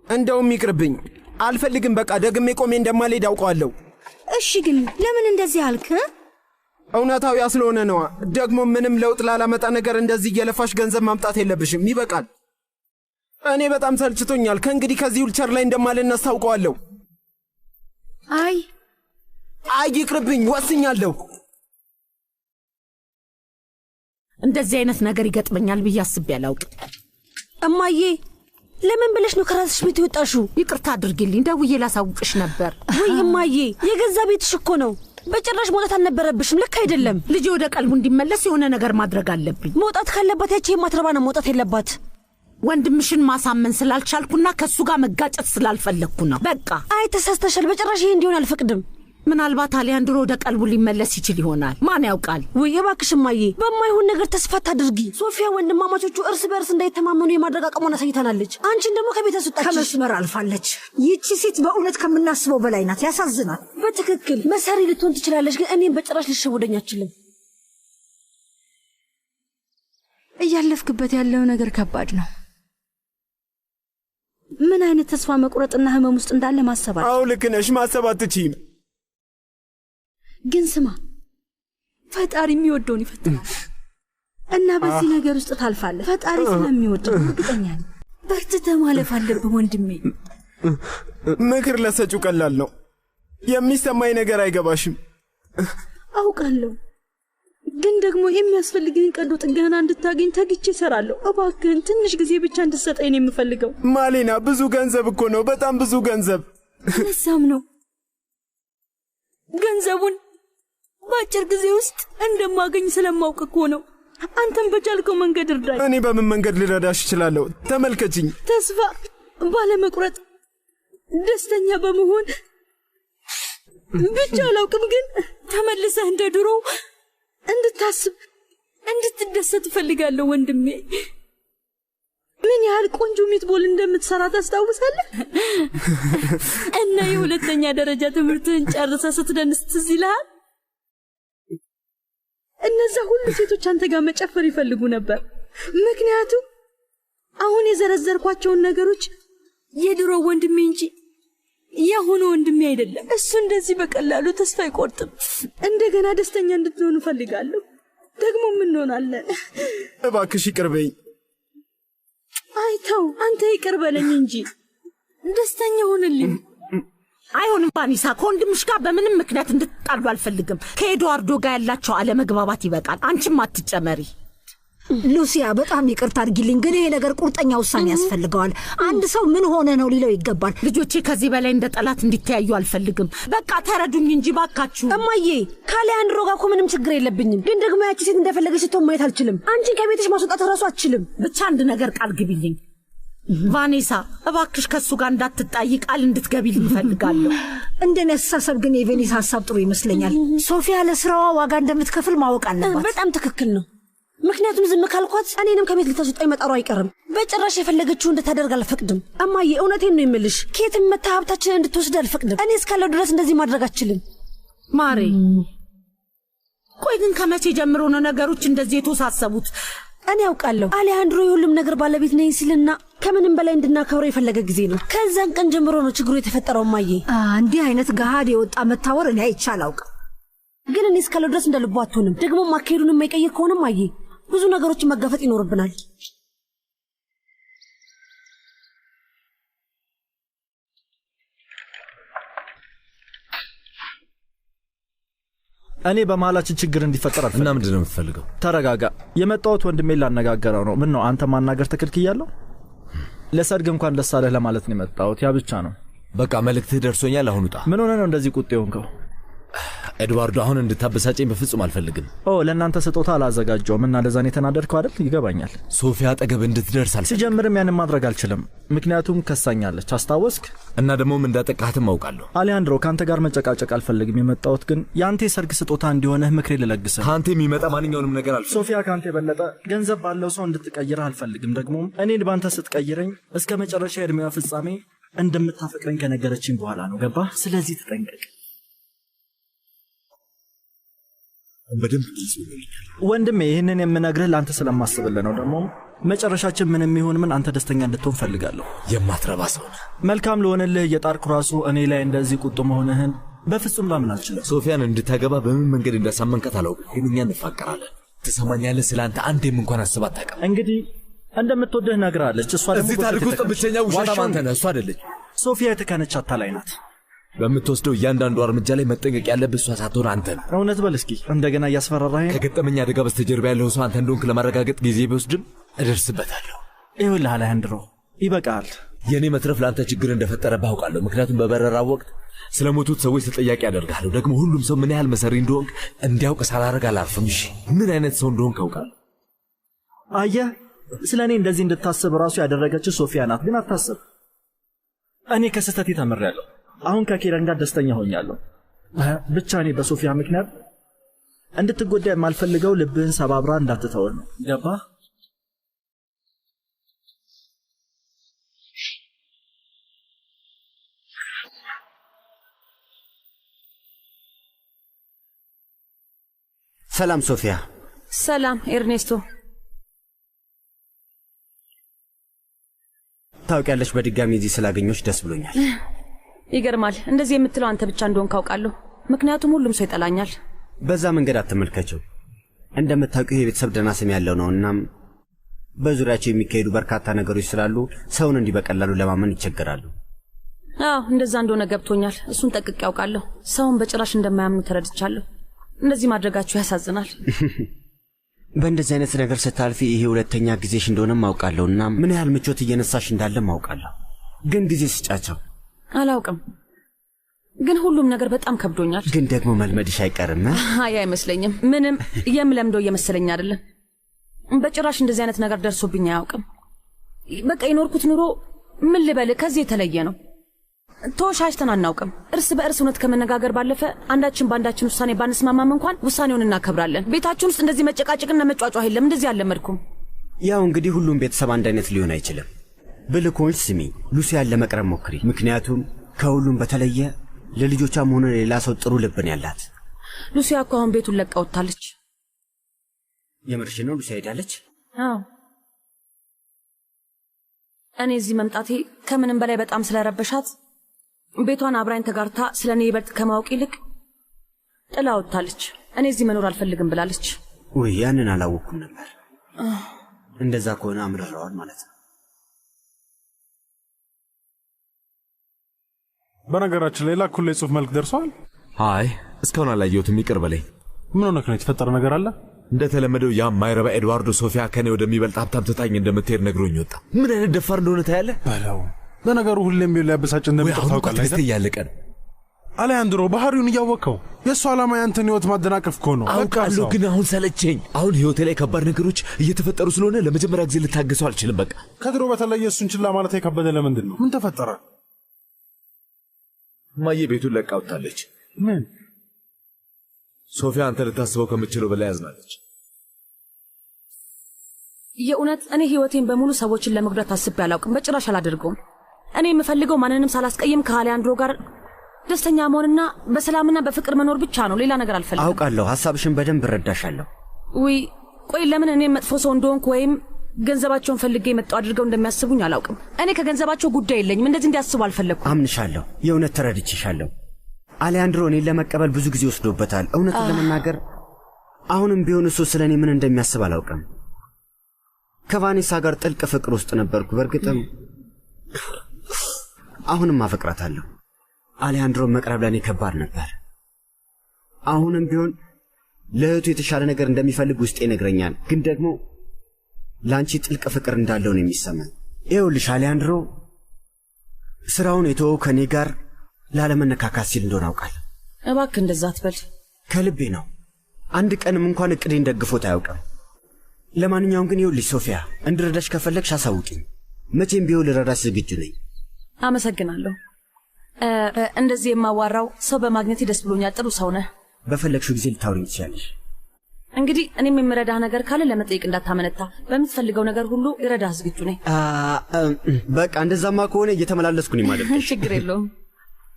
እንደውም ይቅርብኝ፣ አልፈልግም። በቃ ደግሜ ቆሜ እንደማልሄድ አውቀዋለሁ። እሺ ግን ለምን እንደዚህ አልክ? እውነታው ያ ስለሆነ ነዋ። ደግሞ ምንም ለውጥ ላላመጣ ነገር እንደዚህ እየለፋሽ ገንዘብ ማምጣት የለብሽም። ይበቃል። እኔ በጣም ሰልችቶኛል። ከእንግዲህ ከዚህ ዊልቸር ላይ እንደማልነሳ አውቀዋለሁ። አይ ይቅርብኝ፣ ወስኛለሁ። እንደዚህ አይነት ነገር ይገጥመኛል ብዬ አስቤ አላውቅም። እማዬ ለምን ብለሽ ነው ከራስሽ ቤት የወጣሽው? ይቅርታ አድርጊልኝ፣ ደውዬ ላሳውቅሽ ነበር። ወይ እማዬ፣ የገዛ ቤትሽ እኮ ነው። በጭራሽ መውጣት አልነበረብሽም። ልክ አይደለም። ልጅ ወደ ቀልቡ እንዲመለስ የሆነ ነገር ማድረግ አለብኝ። መውጣት ካለባት ያቺ የማትረባ ነው መውጣት የለባት። ወንድምሽን ማሳመን ስላልቻልኩና ከሱ ጋር መጋጨት ስላልፈለግኩ ነው። በቃ አይ ተሳስተሻል። በጭራሽ ይሄ እንዲሆን አልፈቅድም። ምናልባት አሌሃንድሮ ወደ ቀልቡ ሊመለስ ይችል ይሆናል። ማን ያውቃል? ወይ እባክሽ እማዬ፣ በማይሆን ነገር ተስፋ አታድርጊ። ሶፊያ ወንድማማቾቹ እርስ በእርስ እንዳይተማመኑ የማድረግ አቅሟን አሳይታናለች። አንቺን ደግሞ ከቤት አስወጣች። ከመስመር አልፋለች። ይቺ ሴት በእውነት ከምናስበው በላይ ናት። ያሳዝናል። በትክክል መሰሪ ልትሆን ትችላለች፣ ግን እኔም በጭራሽ ልሸወደኝ አችልም። እያለፍክበት ያለው ነገር ከባድ ነው። ምን አይነት ተስፋ መቁረጥና ህመም ውስጥ እንዳለ ማሰባት። አዎ ልክ ነሽ፣ ማሰብ አትችይም። ግን ስማ፣ ፈጣሪ የሚወደውን ይፈትናል እና በዚህ ነገር ውስጥ ታልፋለህ። ፈጣሪ ስለሚወድ እርግጠኛ ነኝ። በርትተህ ማለፍ አለብህ ወንድሜ። ምክር ለሰጪው ቀላል ነው፣ የሚሰማኝ ነገር አይገባሽም። አውቃለሁ፣ ግን ደግሞ የሚያስፈልግህን ቀዶ ጥገና እንድታገኝ ተግቼ እሰራለሁ። እባክህን ትንሽ ጊዜ ብቻ እንድትሰጠኝ ነው የምፈልገው። ማሌና፣ ብዙ ገንዘብ እኮ ነው፣ በጣም ብዙ ገንዘብ። ለዛም ነው ገንዘቡን በአጭር ጊዜ ውስጥ እንደማገኝ ስለማውቅ እኮ ነው። አንተም በቻልከው መንገድ እርዳኝ። እኔ በምን መንገድ ልረዳሽ እችላለሁ? ተመልከችኝ። ተስፋ ባለመቁረጥ ደስተኛ በመሆን ብቻ አላውቅም፣ ግን ተመልሰህ እንደ ድሮ እንድታስብ እንድትደሰት እፈልጋለሁ ወንድሜ። ምን ያህል ቆንጆ ሚትቦል እንደምትሰራ ታስታውሳለህ? እና የሁለተኛ ደረጃ ትምህርትህን ጨርሰህ ስትደንስ ትዝ ይልሃል? እነዛ ሁሉ ሴቶች አንተ ጋር መጨፈር ይፈልጉ ነበር። ምክንያቱም አሁን የዘረዘርኳቸውን ነገሮች የድሮ ወንድሜ እንጂ የአሁኑ ወንድሜ አይደለም። እሱ እንደዚህ በቀላሉ ተስፋ አይቆርጥም። እንደገና ደስተኛ እንድትሆን እፈልጋለሁ። ደግሞ ምን እንሆናለን? እባክሽ ይቅር በይኝ። አይተው፣ አንተ ይቅር በለኝ እንጂ ደስተኛ ሆንልኝ። አይሆንም ቫኔሳ፣ ከወንድምሽ ጋር በምንም ምክንያት እንድትጣሉ አልፈልግም። ከኤድዋርዶ ጋር ያላቸው አለመግባባት ይበቃል። አንቺም አትጨመሪ። ሉሲያ፣ በጣም ይቅርታ አድርጊልኝ፣ ግን ይሄ ነገር ቁርጠኛ ውሳኔ ያስፈልገዋል። አንድ ሰው ምን ሆነ ነው ሊለው ይገባል። ልጆቼ ከዚህ በላይ እንደ ጠላት እንዲተያዩ አልፈልግም። በቃ ተረዱኝ እንጂ ባካችሁ። እማዬ፣ ከአሌያንድሮ ጋር እኮ ምንም ችግር የለብኝም፣ ግን ደግሞ ያቺ ሴት እንደፈለገች ስትሆን ማየት አልችልም። አንቺን ከቤትሽ ማስወጣት እራሱ አትችልም። ብቻ አንድ ነገር ቃል ግቢልኝ ቫኔሳ፣ እባክሽ ከሱ ጋር እንዳትጣይ ቃል እንድትገቢልኝ እፈልጋለሁ። እንደኔ አስተሳሰብ ግን የቬኒስ ሀሳብ ጥሩ ይመስለኛል። ሶፊያ ለስራዋ ዋጋ እንደምትከፍል ማወቅ አለባት። በጣም ትክክል ነው። ምክንያቱም ዝም ካልኳት እኔንም ከቤት ልታስወጣኝ መጣሩ አይቀርም። በጭራሽ የፈለገችው እንድታደርግ አልፈቅድም። እማዬ፣ እውነቴን ነው የምልሽ። ከየትም መታ ሀብታችንን እንድትወስድ አልፈቅድም። እኔ እስካለው ድረስ እንደዚህ ማድረግ አልችልም። ማሬ፣ ቆይ ግን ከመቼ ጀምሮ ነው ነገሮች እንደዚህ የተወሳሰቡት? እኔ ያውቃለሁ። አሌያንድሮ የሁሉም ነገር ባለቤት ነኝ ሲልና ከምንም በላይ እንድናከብረው የፈለገ ጊዜ ነው። ከዛን ቀን ጀምሮ ነው ችግሩ የተፈጠረው። እማዬ፣ እንዲህ አይነት ገሃድ የወጣ መታወር እኔ አይቼ አላውቅም። ግን እኔ እስካለው ድረስ እንደ ልቧ አትሆንም። ደግሞ ማካሄዱን የማይቀይር ከሆነ እማዬ ብዙ ነገሮችን መጋፈጥ ይኖርብናል። እኔ በመሃላችን ችግር እንዲፈጠር አልፈልግም። እና ምንድን ነው የምትፈልገው? ተረጋጋ። የመጣሁት ወንድሜን ላነጋገረው ነው። ምን ነው አንተ ማናገር ተከልክያለሁ? ለሰርግ እንኳን ደስ አለህ ለማለት ነው የመጣሁት። ያ ብቻ ነው። በቃ መልእክትህ ደርሶኛል። አሁን ውጣ። ምን ሆነ ነው እንደዚህ ቁጥ የሆንከው? ኤድዋርዶ፣ አሁን እንድታበሳጨኝ በፍጹም አልፈልግም። ለእናንተ ስጦታ አላዘጋጀውም እና ለዛኔ የተናደድከው አይደል? ይገባኛል። ሶፊያ አጠገብ እንድትደርስ አልፈልግም። ሲጀምርም ያንን ማድረግ አልችልም፣ ምክንያቱም ከሳኛለች። አስታወስክ? እና ደግሞም እንዳጠቃህትም አውቃለሁ። አሌያንድሮ፣ ከአንተ ጋር መጨቃጨቅ አልፈልግም። የመጣሁት ግን የአንተ የሰርግ ስጦታ እንዲሆንህ ምክሬ ልለግስህ። ከአንተ የሚመጣ ማንኛውንም ነገር አልፈልግም። ሶፊያ ከአንተ የበለጠ ገንዘብ ባለው ሰው እንድትቀይርህ አልፈልግም። ደግሞም እኔን በአንተ ስትቀይረኝ እስከ መጨረሻ የዕድሜዋ ፍጻሜ እንደምታፈቅረኝ ከነገረችኝ በኋላ ነው። ገባ? ስለዚህ ተጠንቀቅ። በደንብ ወንድሜ፣ ይህንን የምነግርህ ለአንተ ስለማስብልህ ነው። ደግሞ መጨረሻችን ምንም ይሁን ምን አንተ ደስተኛ እንድትሆን ፈልጋለሁ። የማትረባ ሰው ነህ። መልካም ለሆነልህ እየጣርኩ ራሱ እኔ ላይ እንደዚህ ቁጡ መሆንህን በፍጹም ላምን አልችልም። ሶፊያን እንድታገባ በምን መንገድ እንዳሳመንከት አላውቅም፣ ግን እኛ እንፋቀራለን። ትሰማኛለህ? ስለ አንተ አንዴም እንኳን አስባ አታውቅም። እንግዲህ እንደምትወድህ ነግራለች። እሷ ደግሞ እዚህ ታሪክ ውስጥ ብቸኛ ውሸታም አንተ ነህ፣ እሷ አይደለች። ሶፊያ የተካነች አታላይ ናት። በምትወስደው እያንዳንዱ እርምጃ ላይ መጠንቀቅ ያለብህ እሷ ሳትሆን አንተ ነህ። እውነት በል እስኪ። እንደገና እያስፈራራህ ነው። ከገጠመኝ አደጋ በስተጀርባ ያለው ሰው አንተ እንደሆንክ ለማረጋገጥ ጊዜ ቢወስድም እደርስበታለሁ። ይኸውልህ አሌያንድሮ፣ ይበቃል። የእኔ መትረፍ ለአንተ ችግር እንደፈጠረብህ አውቃለሁ። ምክንያቱም በበረራ ወቅት ስለ ሞቱት ሰዎች ተጠያቂ አደርግሃለሁ። ደግሞ ሁሉም ሰው ምን ያህል መሰሪ እንደሆንክ እንዲያውቅ ሳላደርግ አላርፍም። እሺ፣ ምን አይነት ሰው እንደሆንክ አውቃለሁ። አየህ፣ ስለ እኔ እንደዚህ እንድታስብ ራሱ ያደረገችው ሶፊያ ናት። ግን አታስብ፣ እኔ ከስህተቴ ተምሬያለሁ። አሁን ከኬረን ጋር ደስተኛ ሆኛለሁ። ብቻ እኔ በሶፊያ ምክንያት እንድትጎዳ የማልፈልገው ልብህን ሰባብራ እንዳትተወን ነው። ገባ? ሰላም ሶፊያ። ሰላም ኤርኔስቶ። ታውቂያለሽ፣ በድጋሚ እዚህ ስላገኘሁሽ ደስ ብሎኛል። ይገርማል። እንደዚህ የምትለው አንተ ብቻ እንደሆንክ አውቃለሁ። ምክንያቱም ሁሉም ሰው ይጠላኛል። በዛ መንገድ አትመልከቸው። እንደምታውቂው የቤተሰብ ደህና ስም ያለው ነው። እናም በዙሪያቸው የሚካሄዱ በርካታ ነገሮች ስላሉ ሰውን እንዲህ በቀላሉ ለማመን ይቸገራሉ። እንደዛ እንደሆነ ገብቶኛል። እሱን ጠቅቄ ያውቃለሁ። ሰውን በጭራሽ እንደማያምኑ ተረድቻለሁ። እንደዚህ ማድረጋችሁ ያሳዝናል። በእንደዚህ አይነት ነገር ስታልፊ ይሄ ሁለተኛ ጊዜሽ እንደሆነም አውቃለሁና ምን ያህል ምቾት እየነሳሽ እንዳለም አውቃለሁ። ግን ጊዜ ስጫቸው። አላውቅም፣ ግን ሁሉም ነገር በጣም ከብዶኛል። ግን ደግሞ መልመድሽ አይቀርም። አይ አይመስለኝም። ምንም የምለምደው እየመሰለኝ አይደለም። በጭራሽ እንደዚህ አይነት ነገር ደርሶብኝ አያውቅም። በቃ የኖርኩት ኑሮ ምን ልበል ከዚህ የተለየ ነው። ተወሻሽተን አናውቅም። እርስ በእርስ እውነት ከመነጋገር ባለፈ አንዳችን በአንዳችን ውሳኔ ባንስማማም እንኳን ውሳኔውን እናከብራለን። ቤታችን ውስጥ እንደዚህ መጨቃጨቅና መጫጫህ የለም። እንደዚህ አልለመድኩም። ያው እንግዲህ ሁሉም ቤተሰብ አንድ አይነት ሊሆን አይችልም። ብልኮች ስሚ፣ ሉሲያን ለመቅረብ ሞክሪ። ምክንያቱም ከሁሉም በተለየ ለልጆቿም ሆነ ሌላ ሰው ጥሩ ልብን ያላት። ሉሲያ እኮ አሁን ቤቱን ለቃ ወጥታለች። የምርሽ ነው? ሉሲያ ሄዳለች? አዎ። እኔ እዚህ መምጣቴ ከምንም በላይ በጣም ስለረበሻት ቤቷን አብራኝ ተጋርታ ስለ እኔ ይበልጥ ከማወቅ ይልቅ ጥላ ወጥታለች። እኔ እዚህ መኖር አልፈልግም ብላለች። ውይ ያንን አላወቅኩም ነበር። እንደዛ ከሆነ አምርረዋል ማለት ነው። በነገራችን ላይ ላኩልህ የጽሑፍ መልክ ደርሷል? አይ እስካሁን አላየሁትም፣ ይቅር በለኝ። ምን ሆነክ ነው? የተፈጠረ ነገር አለ? እንደተለመደው ያ ማይረባ ኤድዋርዶ ሶፊያ ከኔ ወደሚበልጥ ሀብታም ትታኝ እንደምትሄድ ነግሮኝ ወጣ። ምን አይነት ደፋር እንደሆነ ታያለህ። በለው። ለነገሩ ሁሌም ቢሆን ሊያበሳጭ እንደሚጠር ታውቃለህ አይደል? ያለቀ ነው። አሌያንድሮ ባህሪውን እያወቅኸው የእሱ ዓላማ ያንተን ህይወት ማደናቀፍ እኮ ነው። አውቃለሁ፣ ግን አሁን ሰለቸኝ። አሁን ህይወቴ ላይ ከባድ ነገሮች እየተፈጠሩ ስለሆነ ለመጀመሪያ ጊዜ ልታገሰው አልችልም። በቃ ከድሮ በተለየ እሱን ችላ ማለት የከበደ ለምንድን ነው? ምን ተፈጠረ? እማዬ ቤቱን ለቃ ወጥታለች። ምን? ሶፊያ አንተ ልታስበው ከምትችለው በላይ ያዝናለች። የእውነት እኔ ህይወቴን በሙሉ ሰዎችን ለመጉዳት አስቤ አላውቅም። በጭራሽ አላደርገውም። እኔ የምፈልገው ማንንም ሳላስቀይም ከአሌያንድሮ ጋር ደስተኛ መሆንና በሰላምና በፍቅር መኖር ብቻ ነው። ሌላ ነገር አልፈልግም። አውቃለሁ፣ ሐሳብሽን በደንብ እረዳሻለሁ። ውይ ቆይ፣ ለምን እኔ መጥፎ ሰው እንደሆንኩ ወይም ገንዘባቸውን ፈልጌ የመጣው አድርገው እንደሚያስቡኝ አላውቅም። እኔ ከገንዘባቸው ጉዳይ የለኝም። እንደዚህ እንዲያስቡ አልፈለግኩም። አምንሻለሁ፣ የእውነት ተረድቼሻለሁ። አሌያንድሮ እኔን ለመቀበል ብዙ ጊዜ ወስዶበታል። እውነቱን ለመናገር አሁንም ቢሆን እሱ ስለ እኔ ምን እንደሚያስብ አላውቅም። ከቫኔሳ ጋር ጥልቅ ፍቅር ውስጥ ነበርኩ። በእርግጥም አሁንም አፈቅራታለሁ። አሌያንድሮ መቅረብ ለእኔ ከባድ ነበር። አሁንም ቢሆን ለእህቱ የተሻለ ነገር እንደሚፈልግ ውስጤ ይነግረኛል። ግን ደግሞ ለአንቺ ጥልቅ ፍቅር እንዳለው ነው የሚሰማኝ። ይኸውልሽ አሌያንድሮ ስራውን የተወው ከእኔ ጋር ላለመነካካት ሲል እንደሆነ አውቃለሁ። እባክህ እንደዛ አትበል። ከልቤ ነው። አንድ ቀንም እንኳን እቅዴን ደግፎት አያውቅም። ለማንኛውም ግን ይኸውልሽ ሶፊያ፣ እንድረዳሽ ከፈለግሽ አሳውቂኝ። መቼም ቢሆን ልረዳሽ ዝግጁ ነኝ። አመሰግናለሁ። እንደዚህ የማዋራው ሰው በማግኘት ደስ ብሎኛል። ጥሩ ሰው ነህ። በፈለግሽው ጊዜ ልታውሪኝ ትችያለሽ። እንግዲህ እኔም የምረዳህ ነገር ካለ ለመጠየቅ እንዳታመነታ። በምትፈልገው ነገር ሁሉ ልረዳህ ዝግጁ ነኝ። በቃ እንደዛማ ከሆነ እየተመላለስኩ ነኝ ማለት ነው። ችግር የለውም።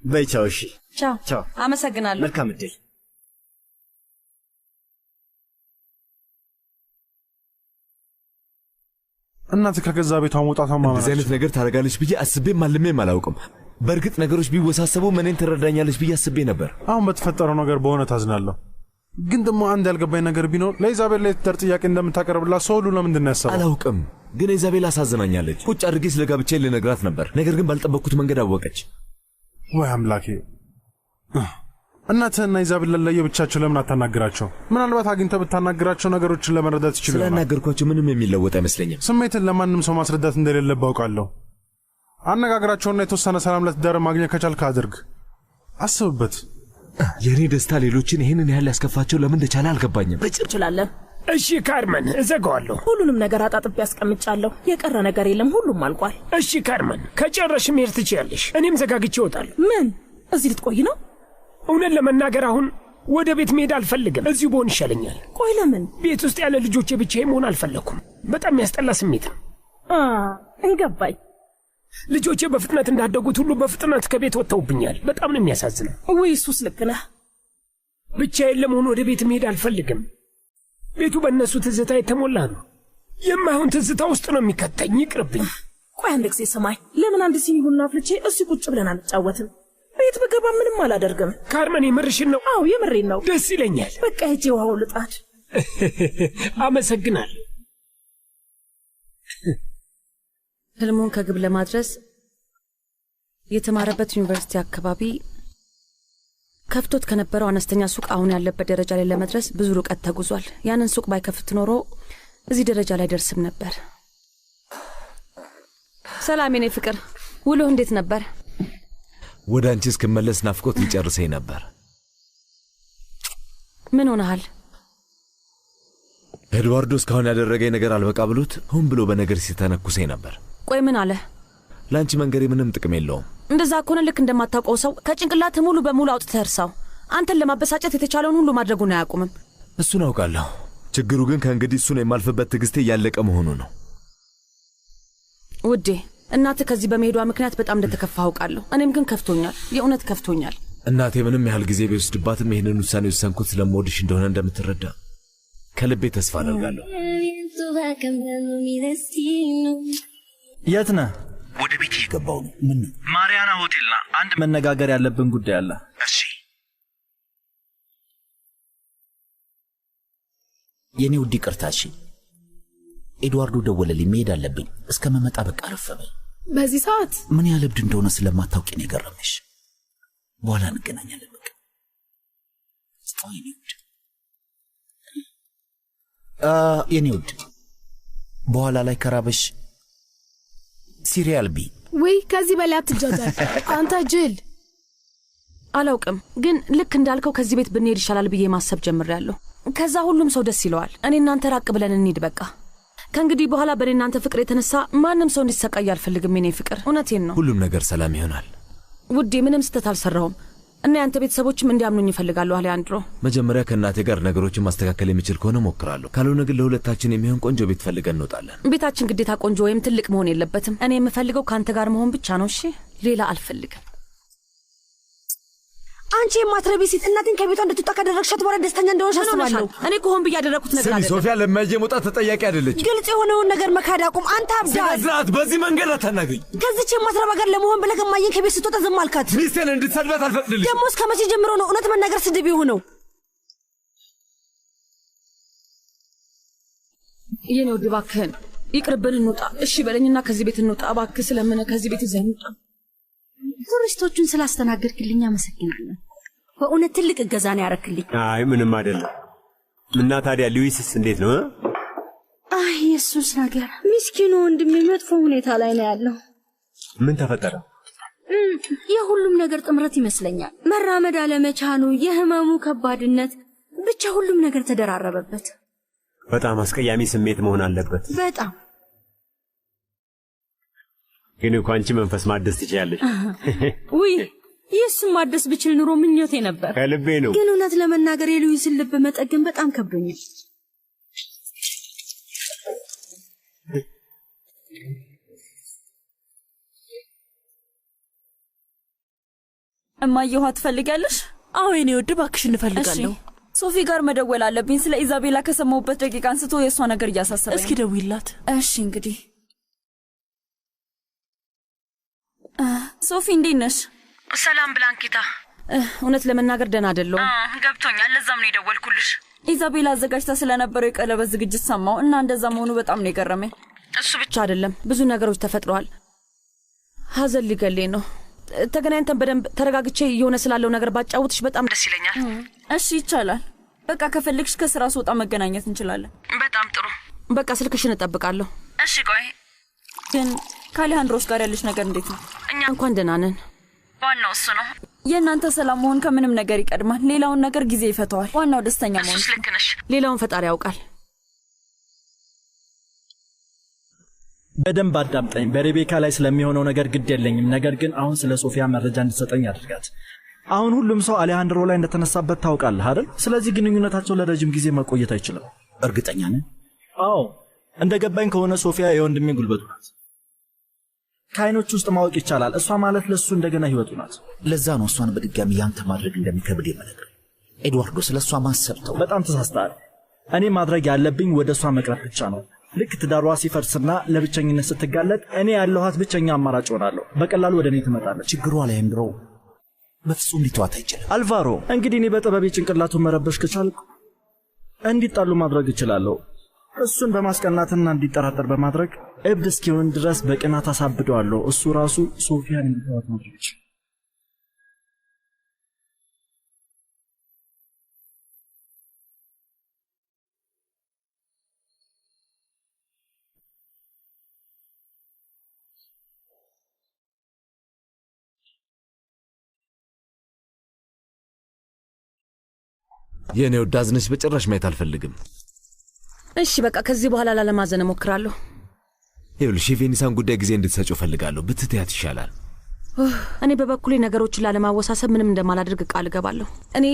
በይ ቻው። እሺ ቻው። ቻው። አመሰግናለሁ። መልካም እድል። እናት ከገዛ ቤቷ መውጣቷ ማማራች እንደዚህ አይነት ነገር ታደርጋለች ብዬ አስቤም አልሜም አላውቅም። በእርግጥ ነገሮች ቢወሳሰቡ እኔን ትረዳኛለች ብዬ አስቤ ነበር። አሁን በተፈጠረው ነገር በእውነት አዝናለሁ። ግን ደግሞ አንድ ያልገባኝ ነገር ቢኖር ለኢዛቤል ላይ የትዳር ጥያቄ እንደምታቀርብላት ሰው ሁሉ ለምንድን ነው ያሰበው? አላውቅም፣ ግን ኢዛቤል አሳዝናኛለች። ቁጭ አድርጌ ስለ ጋብቻዬ ልነግራት ነበር፣ ነገር ግን ባልጠበቅኩት መንገድ አወቀች። ወይ አምላኬ! እናትህና ኢዛቤል ለየብቻቸው ለምን አታናግራቸው? ምናልባት አግኝተህ ብታናግራቸው ነገሮችን ለመረዳት ይችላል። ስላናገርኳቸው ምንም የሚለወጥ አይመስለኝም። ስሜትን ለማንም ሰው ማስረዳት እንደሌለብህ አውቃለሁ። አነጋግራቸውና የተወሰነ ሰላም ለትዳር ማግኘት ከቻልክ አድርግ። አስብበት። የእኔ ደስታ ሌሎችን ይህንን ያህል ያስከፋቸው ለምን እንደቻለ አልገባኝም። እንችላለን። እሺ ካርመን፣ እዘጋዋለሁ። ሁሉንም ነገር አጣጥቤ ያስቀምጫለሁ። የቀረ ነገር የለም፣ ሁሉም አልቋል። እሺ ካርመን፣ ከጨረሽ መሄድ ትችያለሽ። እኔም ዘጋግቼ እወጣለሁ። ምን? እዚህ ልትቆይ ነው? እውነት ለመናገር አሁን ወደ ቤት መሄድ አልፈልግም። እዚሁ ብሆን ይሻለኛል። ቆይ ለምን? ቤት ውስጥ ያለ ልጆቼ ብቻዬን መሆን አልፈለኩም። በጣም ያስጠላ ስሜት ነው። እንገባኝ። ልጆቼ በፍጥነት እንዳደጉት ሁሉ በፍጥነት ከቤት ወጥተውብኛል። በጣም ነው የሚያሳዝነው። ውይ እሱስ ልክ ነህ። ብቻዬን ለመሆን ወደ ቤት መሄድ አልፈልግም። ቤቱ በእነሱ ትዝታ የተሞላ ነው። የማይሆን ትዝታ ውስጥ ነው የሚከተኝ። ይቅርብኝ። ቆይ አንድ ጊዜ ሰማኝ። ለምን አንድ ሲኒ ቡና አፍልቼ እዚህ ቁጭ ብለን አንጫወትም? ቤት በገባ ምንም አላደርግም። ካርመን የምርሽን ነው? አዎ የምሬን ነው። ደስ ይለኛል። በቃ ሄጄ ውሃው ልጣድ። አመሰግናለሁ። ህልሙን ከግብ ለማድረስ የተማረበት ዩኒቨርሲቲ አካባቢ ከፍቶት ከነበረው አነስተኛ ሱቅ አሁን ያለበት ደረጃ ላይ ለመድረስ ብዙ ርቀት ተጉዟል። ያንን ሱቅ ባይከፍት ኖሮ እዚህ ደረጃ ላይ ደርስም ነበር። ሰላም የኔ ፍቅር፣ ውሎ እንዴት ነበር? ወደ አንቺ እስክመለስ ናፍቆት ሊጨርሰኝ ነበር። ምን ሆነሃል? ኤድዋርዶ እስካሁን ያደረገኝ ነገር አልበቃ ብሎት ሆን ብሎ በነገር ሲተነኩሰኝ ነበር። ቆይ ምን አለ? ለአንቺ መንገሬ ምንም ጥቅም የለውም። እንደዛ ከሆነ ልክ እንደማታውቀው ሰው ከጭንቅላት ሙሉ በሙሉ አውጥተህ እርሳው። አንተን ለማበሳጨት የተቻለውን ሁሉ ማድረጉን አያቁምም። እሱን አውቃለሁ። ችግሩ ግን ከእንግዲህ እሱን የማልፍበት ትዕግስቴ እያለቀ መሆኑ ነው። ውዴ፣ እናትህ ከዚህ በመሄዷ ምክንያት በጣም እንደተከፋ አውቃለሁ። እኔም ግን ከፍቶኛል፣ የእውነት ከፍቶኛል። እናቴ ምንም ያህል ጊዜ ቢወስድባትም ይህንን ውሳኔ ወሰንኩት ስለምወድሽ እንደሆነ እንደምትረዳ ከልቤ ተስፋ አደርጋለሁ። የት ነህ? ወደ ቤት እየገባሁ ነው። ምን? ማሪያና ሆቴል ና። አንድ መነጋገር ያለብን ጉዳይ አለ። እሺ። የኔ ውድ ይቅርታ። እሺ። ኤድዋርዶ ደወለልኝ፣ መሄድ አለብኝ። እስከመመጣ በቃ አረፈበኝ። በዚህ ሰዓት ምን ያህል እብድ እንደሆነ ስለማታውቂ ነው የገረመሽ። በኋላ እንገናኛለን። በቃ የኔ ውድ በኋላ ላይ ከራበሽ ሲሪያል ቢ። ወይ ከዚህ በላይ አትጃጃል አንተ ጅል። አላውቅም፣ ግን ልክ እንዳልከው ከዚህ ቤት ብንሄድ ይሻላል ብዬ ማሰብ ጀምሬያለሁ። ከዛ ሁሉም ሰው ደስ ይለዋል። እኔ እናንተ ራቅ ብለን እንሂድ በቃ። ከእንግዲህ በኋላ በእኔ እናንተ ፍቅር የተነሳ ማንም ሰው እንዲሰቃይ አልፈልግም። የኔ ፍቅር፣ እውነቴን ነው። ሁሉም ነገር ሰላም ይሆናል ውዴ። ምንም ስህተት አልሰራሁም እና ያንተ ቤተሰቦችም እንዲያምኑኝ ይፈልጋሉ። አሌያንድሮ፣ መጀመሪያ ከእናቴ ጋር ነገሮችን ማስተካከል የሚችል ከሆነ ሞክራለሁ። ካልሆነ ግን ለሁለታችን የሚሆን ቆንጆ ቤት ፈልገን እንወጣለን። ቤታችን ግዴታ ቆንጆ ወይም ትልቅ መሆን የለበትም። እኔ የምፈልገው ከአንተ ጋር መሆን ብቻ ነው። እሺ፣ ሌላ አልፈልግም። አንቺ የማትረቢ ሴት እናቴን ከቤቷ እንድትወጣ ካደረግሻት በኋላ ደስተኛ እንደሆንሽ አስባለሁ። እኔ እኮ ሆን ብዬ ያደረኩት ነገር አይደለም። ሶፊያ ለማይጄ መውጣት ተጠያቂ አይደለች። ግልጽ የሆነውን ነገር መካድ አቁም። አንተ አብዳል። ስርዓት፣ በዚህ መንገድ አታናግኝ። ከዚች የማትረባ ጋር ለመሆን ብለህ እማዬን ከቤት ስትወጣ ዝም አልካት። ሚስቴን እንድትሰድባት አልፈቅድልሽ። ደግሞ እስከ መቼ ጀምሮ ነው እውነት መናገር ስድብ የሆነው? የኔ ውድ እባክህን ይቅርብን፣ እንውጣ። እሺ በለኝና ከዚህ ቤት እንውጣ እባክህ። ስለምን ከዚህ ቤት ይዘህ እንውጣ። ቱሪስቶቹን ስላስተናገድክልኝ አመሰግናለሁ። በእውነት ትልቅ እገዛ ነው ያረክልኝ። አይ ምንም አይደለም። እና ታዲያ ሉዊስስ እንዴት ነው? አይ የሱስ ነገር ምስኪኑ ወንድሜ መጥፎ ሁኔታ ላይ ነው ያለው። ምን ተፈጠረ? የሁሉም ነገር ጥምረት ይመስለኛል። መራመድ አለመቻሉ፣ የህመሙ ከባድነት፣ ብቻ ሁሉም ነገር ተደራረበበት። በጣም አስቀያሚ ስሜት መሆን አለበት። በጣም ግን እኮ አንቺ መንፈስ ማደስ ትችያለሽ። ውይ የሱን ማደስ ብችል ኑሮ ምኞቴ ነበር። ከልቤ ነው። ግን እውነት ለመናገር የሉዊስን ልብ መጠገን በጣም ከብዶኛል። እማዬ ውሃ ትፈልጋለሽ? አዎ የኔ ውድ እባክሽ እንፈልጋለሁ። ሶፊ ጋር መደወል አለብኝ። ስለ ኢዛቤላ ከሰማሁበት ደቂቃ አንስቶ የእሷ ነገር እያሳሰበኝ። እስኪ ደውይላት። እሺ እንግዲህ ሶፊ እንዴት ነሽ? ሰላም ብላንኪታ። እውነት ለመናገር ደህና አይደለሁም። ገብቶኛል። ለዛም ነው የደወልኩልሽ። ኢዛቤላ አዘጋጅታ ስለነበረው የቀለበት ዝግጅት ሰማሁ እና እንደዛ መሆኑ በጣም ነው የገረመኝ። እሱ ብቻ አይደለም፣ ብዙ ነገሮች ተፈጥረዋል። ሀዘን ሊገለኝ ነው። ተገናኝተን በደንብ ተረጋግቼ የሆነ ስላለው ነገር ባጫውትሽ በጣም ደስ ይለኛል። እሺ ይቻላል። በቃ ከፈለግሽ ከስራ ስወጣ መገናኘት እንችላለን። በጣም ጥሩ። በቃ ስልክሽን እጠብቃለሁ። እሺ ቆይ ግን ከአሌሃንድሮስ ጋር ያለሽ ነገር እንዴት ነው? እኛ እንኳን ደህና ነን። ዋናው እሱ ነው። የእናንተ ሰላም መሆን ከምንም ነገር ይቀድማል። ሌላውን ነገር ጊዜ ይፈተዋል። ዋናው ደስተኛ መሆን። እሱስ ልክ ነሽ። ሌላውን ፈጣሪ ያውቃል። በደንብ አዳምጠኝ። በሬቤካ ላይ ስለሚሆነው ነገር ግድ የለኝም። ነገር ግን አሁን ስለ ሶፊያ መረጃ እንድትሰጠኝ አድርጋት። አሁን ሁሉም ሰው አሌሃንድሮ ላይ እንደተነሳበት ታውቃለህ አይደል? ስለዚህ ግንኙነታቸው ለረጅም ጊዜ መቆየት አይችልም። እርግጠኛ ነን? አዎ፣ እንደ ገባኝ ከሆነ ሶፊያ የወንድሜ ጉልበቱ ናት። ከአይኖች ውስጥ ማወቅ ይቻላል። እሷ ማለት ለሱ እንደገና ህይወቱ ናት። ለዛ ነው እሷን በድጋሚ ያንተ ማድረግ እንደሚከብድ የምነግርህ። ኤድዋርዶ ስለ እሷ ማሰብ ተው። በጣም ተሳስተሃል። እኔ ማድረግ ያለብኝ ወደ እሷ መቅረብ ብቻ ነው። ልክ ትዳሯ ሲፈርስና ለብቸኝነት ስትጋለጥ እኔ ያለኋት ብቸኛ አማራጭ ሆናለሁ። በቀላሉ ወደ እኔ ትመጣለች። ችግሯ አሌሃንድሮ በፍጹም ሊተዋት አይችልም። አልቫሮ፣ እንግዲህ እኔ በጥበቤ ጭንቅላቱን መረበሽ ከቻልኩ እንዲጣሉ ማድረግ እችላለሁ። እሱን በማስቀናትና እንዲጠራጠር በማድረግ እብድ እስኪሆን ድረስ በቅናት አሳብደዋለሁ። እሱ ራሱ ሶፊያን እንዲተዋት ማድረግ ይችላል። የኔ ወድ አዝነሽ በጭራሽ ማየት አልፈልግም። እሺ በቃ ከዚህ በኋላ ላለማዘን እሞክራለሁ። ይኸውልሽ የቬኒሳን ጉዳይ ጊዜ እንድትሰጪው ፈልጋለሁ። ብትተያት ይሻላል። እኔ በበኩሌ ነገሮችን ላለማወሳሰብ ምንም እንደማላደርግ ቃል እገባለሁ። እኔ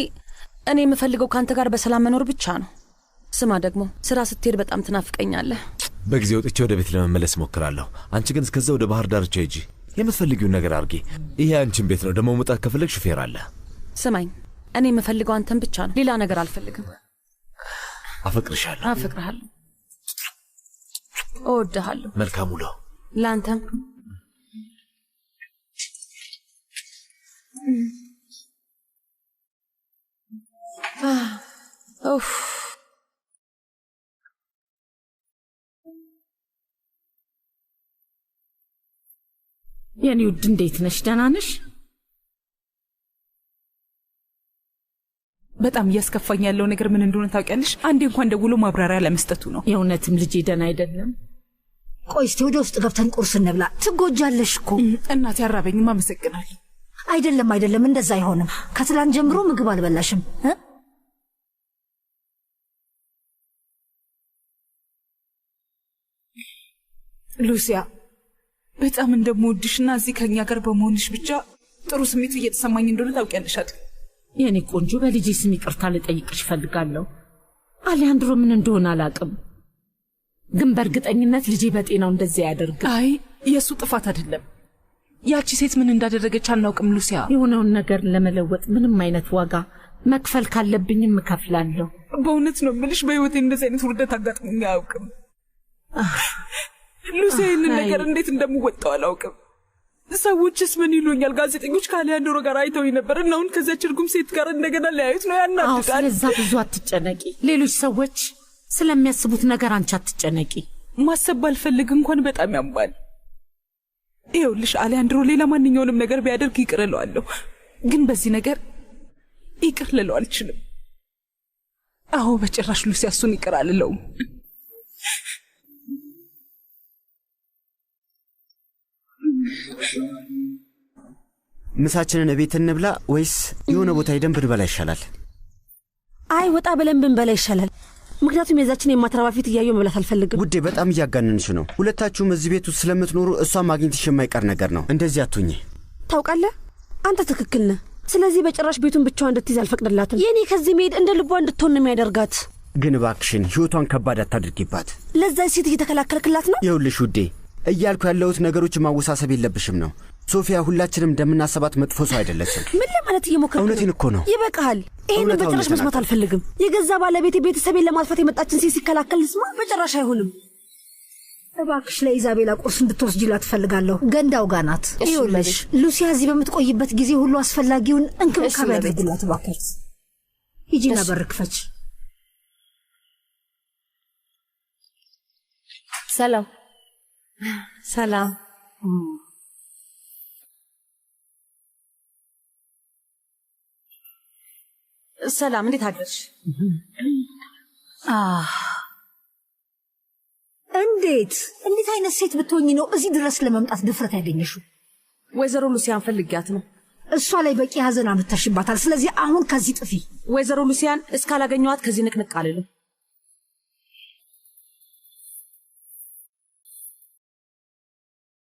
የምፈልገው ካንተ ጋር በሰላም መኖር ብቻ ነው። ስማ ደግሞ ስራ ስትሄድ በጣም ትናፍቀኛለህ። በጊዜ ወጥቼ ወደ ቤት ለመመለስ እሞክራለሁ። አንቺ ግን እስከዛ ወደ ባህር ዳርቻ ሂጂ። የምትፈልጊውን ነገር አድርጊ። ይሄ አንቺን ቤት ነው። ደግሞ መውጣት ከፈለግ ሹፌር አለ። ስማኝ፣ እኔ የምፈልገው አንተን ብቻ ነው። ሌላ ነገር አልፈልግም። አፈቅርሻለሁ። አፈቅርሃለሁ። እወድሃለሁ። መልካም ውሎ ለአንተም። ኡፍ የኔ ውድ እንዴት ነሽ? ደህና ነሽ? በጣም እያስከፋኝ ያለው ነገር ምን እንደሆነ ታውቂያለሽ? አንዴ እንኳን ደውሎ ማብራሪያ ለመስጠቱ ነው። የእውነትም ልጄ ደህና አይደለም። ቆይ እስቲ ወደ ውስጥ ገብተን ቁርስ እንብላ። ትጎጃለሽ እኮ። እናቴ አራበኝም። አመሰግናለሁ። አይደለም፣ እንደዛ አይሆንም። ከትላንት ጀምሮ ምግብ አልበላሽም። ሉሲያ በጣም እንደምወድሽና እዚህ ከኛ ጋር በመሆንሽ ብቻ ጥሩ ስሜት እየተሰማኝ እንደሆነ ታውቂያለሽ አይደል? የኔ ቆንጆ በልጄ ስም ይቅርታ ልጠይቅሽ እፈልጋለሁ። አሊያንድሮ ምን እንደሆነ አላውቅም፣ ግን በእርግጠኝነት ልጄ በጤናው እንደዚያ ያደርግ። አይ የእሱ ጥፋት አይደለም። ያቺ ሴት ምን እንዳደረገች አናውቅም ሉሲያ። የሆነውን ነገር ለመለወጥ ምንም አይነት ዋጋ መክፈል ካለብኝም እከፍላለሁ። በእውነት ነው የምልሽ፣ በህይወቴ እንደዚህ አይነት ውርደት አጋጥሞኝ አያውቅም። ሉሲያ ይህንን ነገር እንዴት እንደምወጣው አላውቅም። ሰዎችስ ምን ይሉኛል? ጋዜጠኞች ከአሊያንድሮ ጋር አይተውኝ ነበር እና አሁን ከዚያች እርጉም ሴት ጋር እንደገና ለያዩት ነው። ያናድዳል። ስለዛ ብዙ አትጨነቂ። ሌሎች ሰዎች ስለሚያስቡት ነገር አንቺ አትጨነቂ። ማሰብ ባልፈልግ እንኳን በጣም ያምባል። ይኸውልሽ አሊያንድሮ ሌላ ማንኛውንም ነገር ቢያደርግ ይቅር እለዋለሁ፣ ግን በዚህ ነገር ይቅር ልለው አልችልም። አዎ በጭራሽ ሉሲያ፣ እሱን ይቅር አልለውም። ምሳችንን እቤት እንብላ ወይስ የሆነ ቦታ ሄደን ብንበላ ይሻላል? አይ ወጣ ብለን ብንበላ ይሻላል። ምክንያቱም የዛችን የማትረባ ፊት እያየሁ መብላት አልፈልግም። ውዴ በጣም እያጋነንሽ ነው። ሁለታችሁም እዚህ ቤት ውስጥ ስለምትኖሩ እሷ ማግኘትሽ የማይቀር ነገር ነው። እንደዚህ አትሁኚ። ታውቃለህ፣ አንተ ትክክል ነህ። ስለዚህ በጭራሽ ቤቱን ብቻዋን እንድትይዝ አልፈቅድላትም። የኔ ከዚህ መሄድ እንደ ልቧ እንድትሆን ነው የሚያደርጋት። ግን እባክሽን ህይወቷን ከባድ አታድርጊባት። ለዛች ሴት እየተከላከልክላት ነው? ይኸውልሽ ውዴ እያልኩ ያለሁት ነገሮችን ማወሳሰብ የለብሽም ነው። ሶፊያ ሁላችንም እንደምናሰባት መጥፎ ሰው አይደለችም። ምን ለማለት እየሞከርክ ነው? እውነቴን እኮ ነው። ይበቃሃል። ይህንን በጭራሽ መስማት አልፈልግም። የገዛ ባለቤቴ ቤተሰቤን ለማጥፋት የመጣችን ሴት ሲከላከል ስማ፣ በጭራሽ አይሆንም። እባክሽ ለኢዛቤላ ቁርስ እንድትወስጂላት እፈልጋለሁ። ገንዳው ጋር ናት። ይኸውልሽ ሉሲያ እዚህ በምትቆይበት ጊዜ ሁሉ አስፈላጊውን እንክብካቤ አድርጊላት እባክሽ። ሂጂና በር ክፈች። ሰላም ሰላም። ሰላም፣ እንዴት አደርሽ? እንዴት አይነት ሴት ብትሆኚ ነው እዚህ ድረስ ለመምጣት ድፍረት ያገኘሽው? ወይዘሮ ሉሲያን ፈልጊያት ነው። እሷ ላይ በቂ ሐዘን አምጥተሽባታል። ስለዚህ አሁን ከዚህ ጥፊ። ወይዘሮ ሉሲያን እስካላገኘኋት ከዚህ ንቅንቅ አልልም።